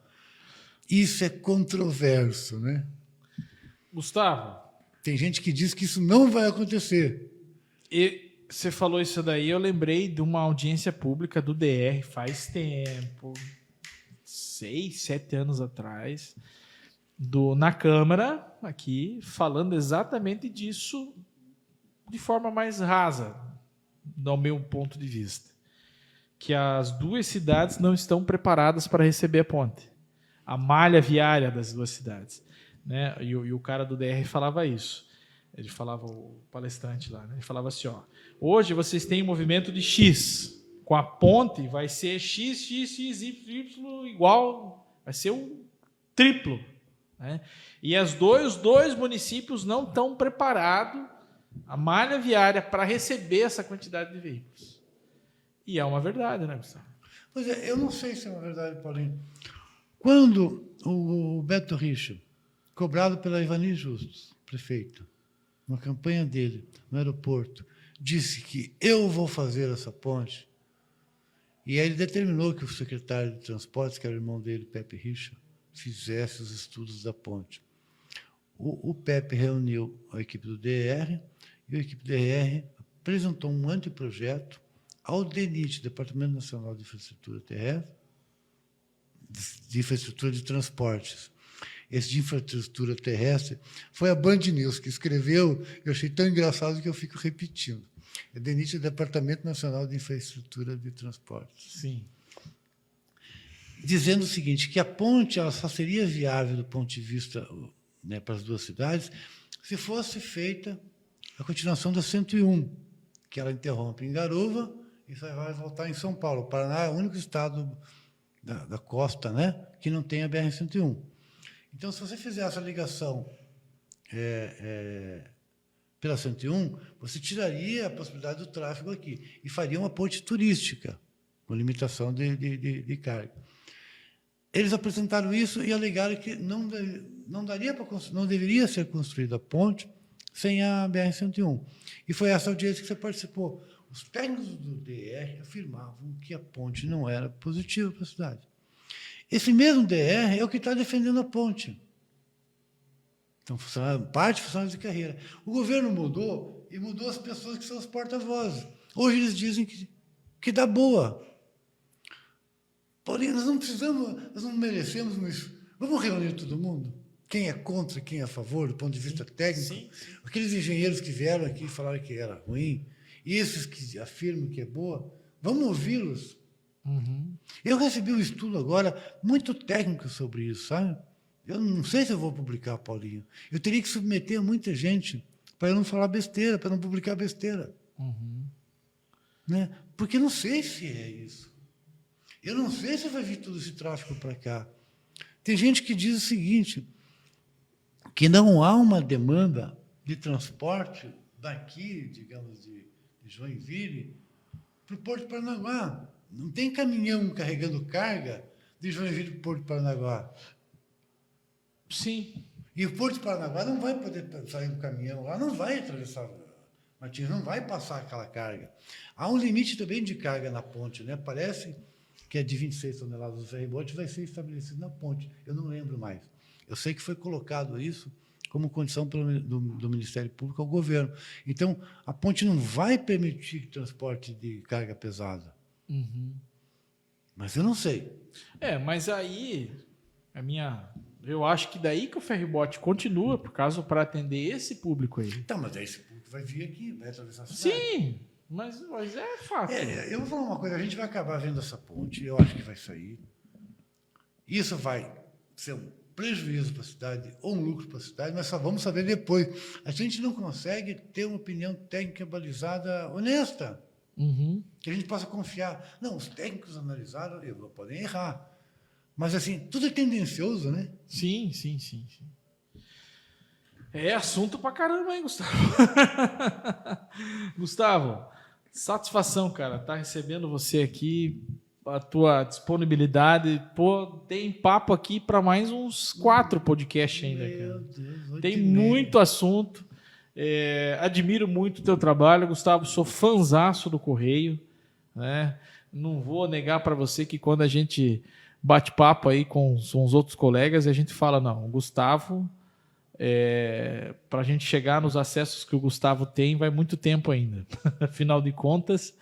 Speaker 2: Isso é controverso, né?
Speaker 1: Gustavo.
Speaker 2: Tem gente que diz que isso não vai acontecer.
Speaker 1: E você falou isso daí, eu lembrei de uma audiência pública do DR faz tempo, 6, 7 anos atrás, na Câmara, aqui, falando exatamente disso de forma mais rasa, do meu ponto de vista. Que as duas cidades não estão preparadas para receber a ponte. A malha viária das duas cidades. Né? E o cara do DR falava isso. Ele falava, o palestrante lá, né? Ele falava assim, ó, hoje vocês têm um movimento de X, com a ponte vai ser X, Y igual, vai ser um triplo. Né? E os dois municípios não estão preparados, a malha viária, para receber essa quantidade de veículos. E é uma verdade, né, Gustavo?
Speaker 2: Pois é, eu não sei se é uma verdade, Paulinho. Quando o Beto Richa, cobrado pela Ivani Justus, prefeito, uma campanha dele no aeroporto, disse que eu vou fazer essa ponte, e aí ele determinou que o secretário de Transportes, que era o irmão dele, Pepe Richa, fizesse os estudos da ponte. O Pepe reuniu a equipe do DR, e a equipe do DR apresentou um anteprojeto ao DENIT, Departamento Nacional de Infraestrutura Terrestre, de Infraestrutura de Transportes. Esse de infraestrutura terrestre foi a Band News que escreveu, eu achei tão engraçado que eu fico repetindo. É DENIT, Departamento Nacional de Infraestrutura de Transportes.
Speaker 1: Sim.
Speaker 2: Dizendo o seguinte, que a ponte ela só seria viável do ponto de vista, né, para as duas cidades se fosse feita a continuação da 101, que ela interrompe em Garuva e vai voltar em São Paulo. O Paraná é o único estado da costa, né, que não tem a BR-101. Então, se você fizer essa ligação pela 101, você tiraria a possibilidade do tráfego aqui e faria uma ponte turística, com limitação de carga. Eles apresentaram isso e alegaram que não deveria ser construída a ponte sem a BR-101. E foi essa audiência que você participou. Os técnicos do DR afirmavam que a ponte não era positiva para a cidade. Esse mesmo DR é o que está defendendo a ponte. Então, parte de funcionários de carreira. O governo mudou e mudou as pessoas que são os porta-vozes. Hoje eles dizem que dá boa. Porém, nós não merecemos isso. Vamos reunir todo mundo? Quem é contra, quem é a favor, do ponto de vista técnico? Sim. Aqueles engenheiros que vieram aqui e falaram que era ruim, e esses que afirmam que é boa, vamos ouvi-los. Uhum. Eu recebi um estudo agora muito técnico sobre isso, sabe? Eu não sei se eu vou publicar, Paulinho. Eu teria que submeter a muita gente para eu não falar besteira, para não publicar besteira. Uhum. Né? Porque eu não sei se é isso. Eu não sei se vai vir todo esse tráfego para cá. Tem gente que diz o seguinte, que não há uma demanda de transporte daqui, digamos, de Joinville, para o Porto de Paranaguá. Não tem caminhão carregando carga de Joinville para o Porto de Paranaguá.
Speaker 1: Sim.
Speaker 2: E o Porto de Paranaguá não vai poder sair do caminhão lá, não vai atravessar Martins, não vai passar aquela carga. Há um limite também de carga na ponte, né? Parece que é de 26 toneladas do ferry-boat, vai ser estabelecido na ponte. Eu não lembro mais. Eu sei que foi colocado isso como condição do Ministério Público ao governo. Então, a ponte não vai permitir transporte de carga pesada. Uhum. Mas eu não sei.
Speaker 1: Mas aí, eu acho que daí que o ferry-boat continua, por causa para atender esse público aí.
Speaker 2: Tá, mas esse público vai vir aqui, vai atravessar a cidade.
Speaker 1: Sim, mas é fato.
Speaker 2: Eu vou falar uma coisa, a gente vai acabar vendo essa ponte, eu acho que vai sair. Isso vai ser um prejuízo para a cidade ou um lucro para a cidade, mas só vamos saber depois. A gente não consegue ter uma opinião técnica balizada honesta, que a gente possa confiar. Não, os técnicos analisaram, podem errar. Mas, assim, tudo é tendencioso, né?
Speaker 1: Sim. É assunto pra caramba, hein, Gustavo? Gustavo, satisfação, cara, tá recebendo você aqui, a tua disponibilidade. Pô, tem papo aqui para mais uns 4 podcasts ainda, cara. Meu Deus, tem muito assunto. Admiro muito o teu trabalho, Gustavo. Sou fãzaço do Correio, né? Não vou negar para você que quando a gente bate papo aí com os outros colegas, a gente fala, não, o Gustavo, para a gente chegar nos acessos que o Gustavo tem, vai muito tempo ainda. Afinal de contas,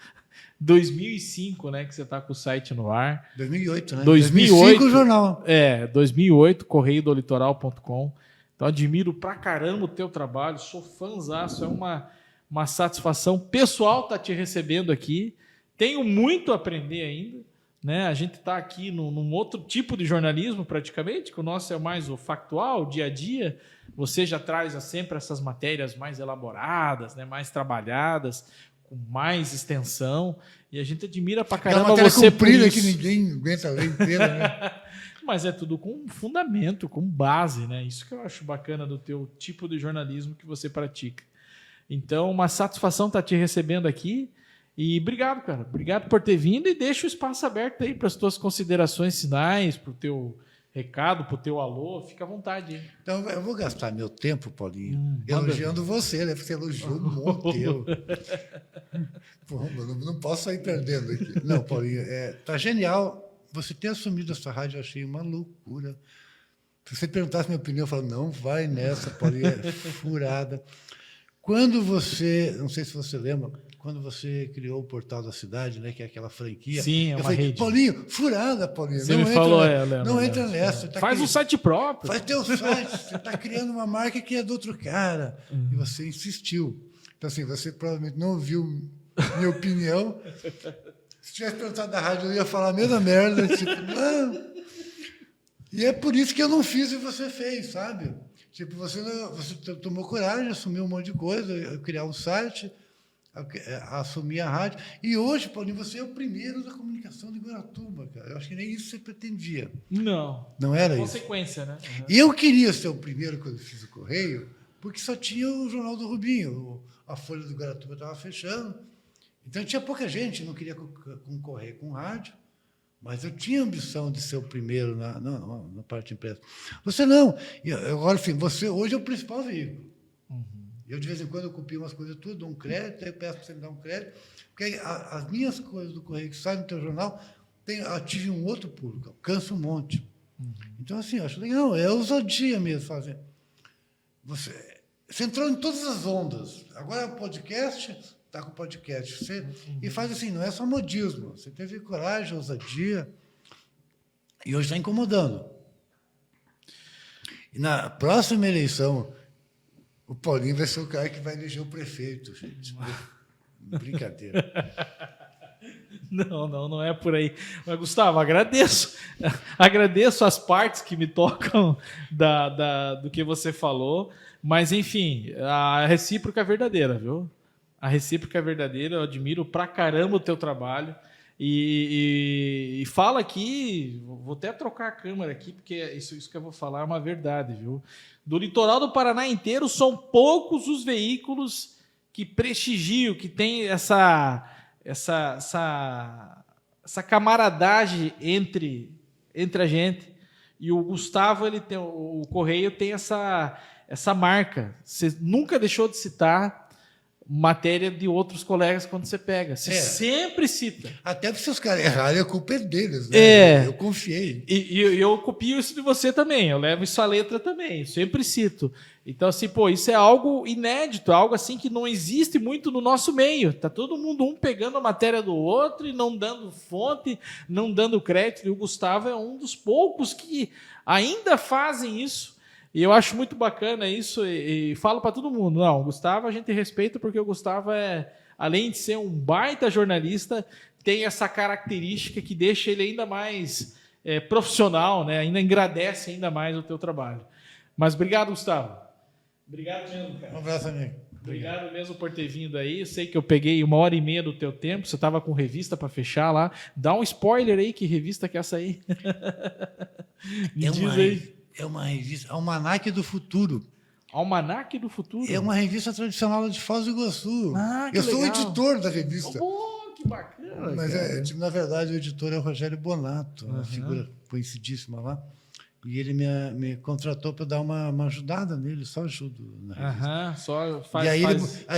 Speaker 1: 2005, né, que você está com o site no ar.
Speaker 2: 2008, né?
Speaker 1: 2005
Speaker 2: o jornal.
Speaker 1: 2008, correiodolitoral.com. Então, admiro pra caramba o teu trabalho, sou fãzaço, é uma satisfação pessoal estar te recebendo aqui. Tenho muito a aprender ainda, né? A gente está aqui num outro tipo de jornalismo, praticamente, que o nosso é mais o factual, o dia a dia. Você já traz sempre essas matérias mais elaboradas, né? Mais trabalhadas, com mais extensão, e a gente admira pra caramba você por isso.
Speaker 2: Que ninguém aguenta ler inteira, né?
Speaker 1: Mas é tudo com fundamento, com base, né? Isso que eu acho bacana do teu tipo de jornalismo que você pratica. Então, uma satisfação estar te recebendo aqui. E obrigado, cara. Obrigado por ter vindo e deixa o espaço aberto aí para as tuas considerações finais, para o teu recado, para o teu alô. Fica à vontade. Hein?
Speaker 2: Então, eu vou gastar meu tempo, Paulinho, elogiando você, né? Porque você elogiou um monte. Não posso sair perdendo aqui. Não, Paulinho, tá genial. Você ter assumido essa rádio, eu achei uma loucura. Se você perguntasse minha opinião, eu falava, não vai nessa, Paulinho, é furada. Quando você, não sei se você lembra, quando você criou o Portal da Cidade, né, que é aquela franquia.
Speaker 1: Sim, é uma rede.
Speaker 2: Paulinho, furada, Paulinho.
Speaker 1: Você me falou,
Speaker 2: não entra nessa.
Speaker 1: Faz um site próprio.
Speaker 2: Faz teu site. Você está criando uma marca que é do outro cara. E você insistiu. Então, assim, você provavelmente não ouviu minha opinião. Se tivesse perguntado da rádio, eu ia falar a mesma merda. Tipo, não. E é por isso que eu não fiz e você fez, sabe? Tipo, você tomou coragem, assumiu um monte de coisa, criar um site. a assumir a rádio. E hoje, Paulinho, você é o primeiro da comunicação de Guaratuba, cara. Eu acho que nem isso você pretendia.
Speaker 1: Não.
Speaker 2: Não era isso?
Speaker 1: Consequência, né? Uhum.
Speaker 2: E eu queria ser o primeiro quando eu fiz o Correio, porque só tinha o Jornal do Rubinho. A Folha do Guaratuba estava fechando. Então tinha pouca gente, não queria concorrer com rádio. Mas eu tinha a ambição de ser o primeiro na parte impressa. Você não. Agora, enfim, você hoje é o principal veículo. Uhum. Eu, de vez em quando, eu copio umas coisas tudo, dou um crédito, aí eu peço para você me dar um crédito, porque as minhas coisas do Correio que saem no teu jornal atingem um outro público, alcança um monte. Uhum. Então, assim, eu acho legal, é ousadia mesmo fazer. Você entrou em todas as ondas. Agora é o podcast... Está com o podcast. E faz assim, não é só modismo. Você teve coragem, ousadia, e hoje está incomodando. E na próxima eleição, o Paulinho vai ser o cara que vai eleger o prefeito, gente. Brincadeira.
Speaker 1: Não é por aí. Mas, Gustavo, agradeço as partes que me tocam do que você falou, mas, enfim, a recíproca é verdadeira, viu? A recíproca é verdadeira, eu admiro pra caramba o teu trabalho. E fala aqui, vou até trocar a câmera aqui, porque isso que eu vou falar é uma verdade, viu? Do litoral do Paraná inteiro, são poucos os veículos que prestigiam, que tem essa camaradagem entre a gente. E o Gustavo, o Correio tem essa marca. Você nunca deixou de citar matéria de outros colegas quando você pega. Você sempre cita.
Speaker 2: Até se os caras errarem, a culpa é deles, né? Eu confiei.
Speaker 1: E eu copio isso de você também. Eu levo isso à letra também. Eu sempre cito. Então, assim, isso é algo inédito, algo assim que não existe muito no nosso meio. Tá todo mundo pegando a matéria do outro e não dando fonte, não dando crédito. E o Gustavo é um dos poucos que ainda fazem isso. E eu acho muito bacana isso e falo para todo mundo. Não, o Gustavo a gente respeita porque o Gustavo além de ser um baita jornalista, tem essa característica que deixa ele ainda mais profissional, né? Ainda engrandece ainda mais o teu trabalho. Mas obrigado, Gustavo. Obrigado mesmo, cara.
Speaker 2: Um abraço, amigo.
Speaker 1: Obrigado mesmo por ter vindo aí. Eu sei que eu peguei 1h30 do teu tempo. Você estava com revista para fechar lá. Dá um spoiler aí, que revista que é essa aí? Me diz aí.
Speaker 2: É uma revista, Almanaque do Futuro.
Speaker 1: Almanaque do Futuro?
Speaker 2: É uma revista tradicional de Foz do Iguaçu.
Speaker 1: Que
Speaker 2: eu sou
Speaker 1: legal.
Speaker 2: o editor da revista.
Speaker 1: Que bacana.
Speaker 2: Mas, na verdade, o editor é o Rogério Bonato, uma figura conhecidíssima lá. E ele me contratou para dar uma ajudada nele, só ajudo na revista.
Speaker 1: Só faz.
Speaker 2: E aí,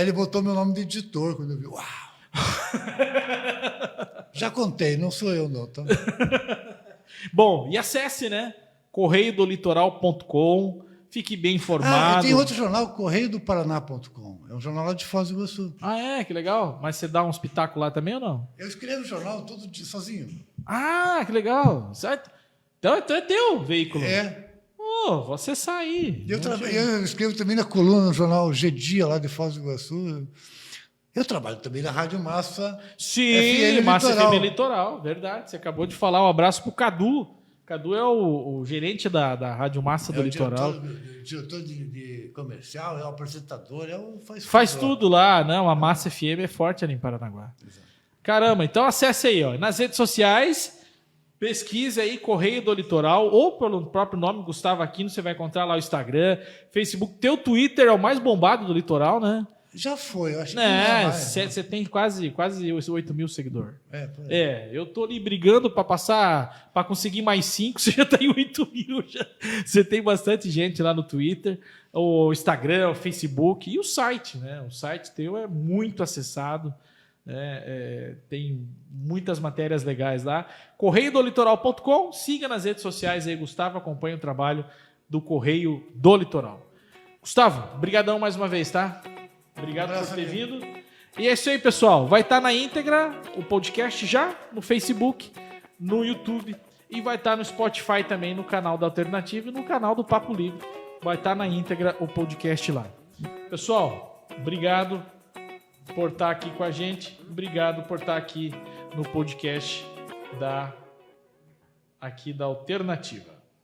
Speaker 2: ele botou meu nome de editor, quando eu vi. Uau! Já contei, não sou eu, não. Tá?
Speaker 1: Bom, e acesse, né? correiodolitoral.com, fique bem informado.
Speaker 2: Tem outro jornal, correiodoparaná.com. É um jornal lá de Foz do Iguaçu.
Speaker 1: Que legal. Mas você dá um espetáculo lá também ou não?
Speaker 2: Eu escrevo o jornal todo dia, sozinho.
Speaker 1: Que legal. Certo? Então é teu veículo. Você sair.
Speaker 2: Eu escrevo também na coluna no jornal G-Dia, lá de Foz do Iguaçu. Eu trabalho também na Rádio Massa.
Speaker 1: Sim, Massa FM Litoral, verdade. Você acabou de falar. Um abraço pro Cadu. Cadu é o gerente da Rádio Massa do Litoral.
Speaker 2: Diretor de comercial, é o apresentador,
Speaker 1: faz tudo lá. Não, a Massa FM é forte ali em Paranaguá. Exato. Caramba, então acesse aí, nas redes sociais, pesquise aí Correio do Litoral, ou pelo próprio nome Gustavo Aquino, você vai encontrar lá o Instagram, Facebook. Teu Twitter é o mais bombado do Litoral, né?
Speaker 2: Já foi, eu acho que
Speaker 1: você tem quase 8 mil seguidores. Eu tô ali brigando para conseguir mais 5, você já tem 8 mil. Você tem bastante gente lá no Twitter, o Instagram, o Facebook e o site, né? O site teu é muito acessado, tem muitas matérias legais lá. correiodolitoral.com, siga nas redes sociais aí, Gustavo, acompanhe o trabalho do Correio do Litoral. Gustavo, brigadão mais uma vez, tá? Obrigado por ter vindo. E é isso aí, pessoal. Vai estar na íntegra o podcast já no Facebook, no YouTube e vai estar no Spotify também, no canal da Alternativa e no canal do Papo Livre. Vai estar na íntegra o podcast lá. Pessoal, obrigado por estar aqui com a gente. Obrigado por estar aqui no podcast da Alternativa.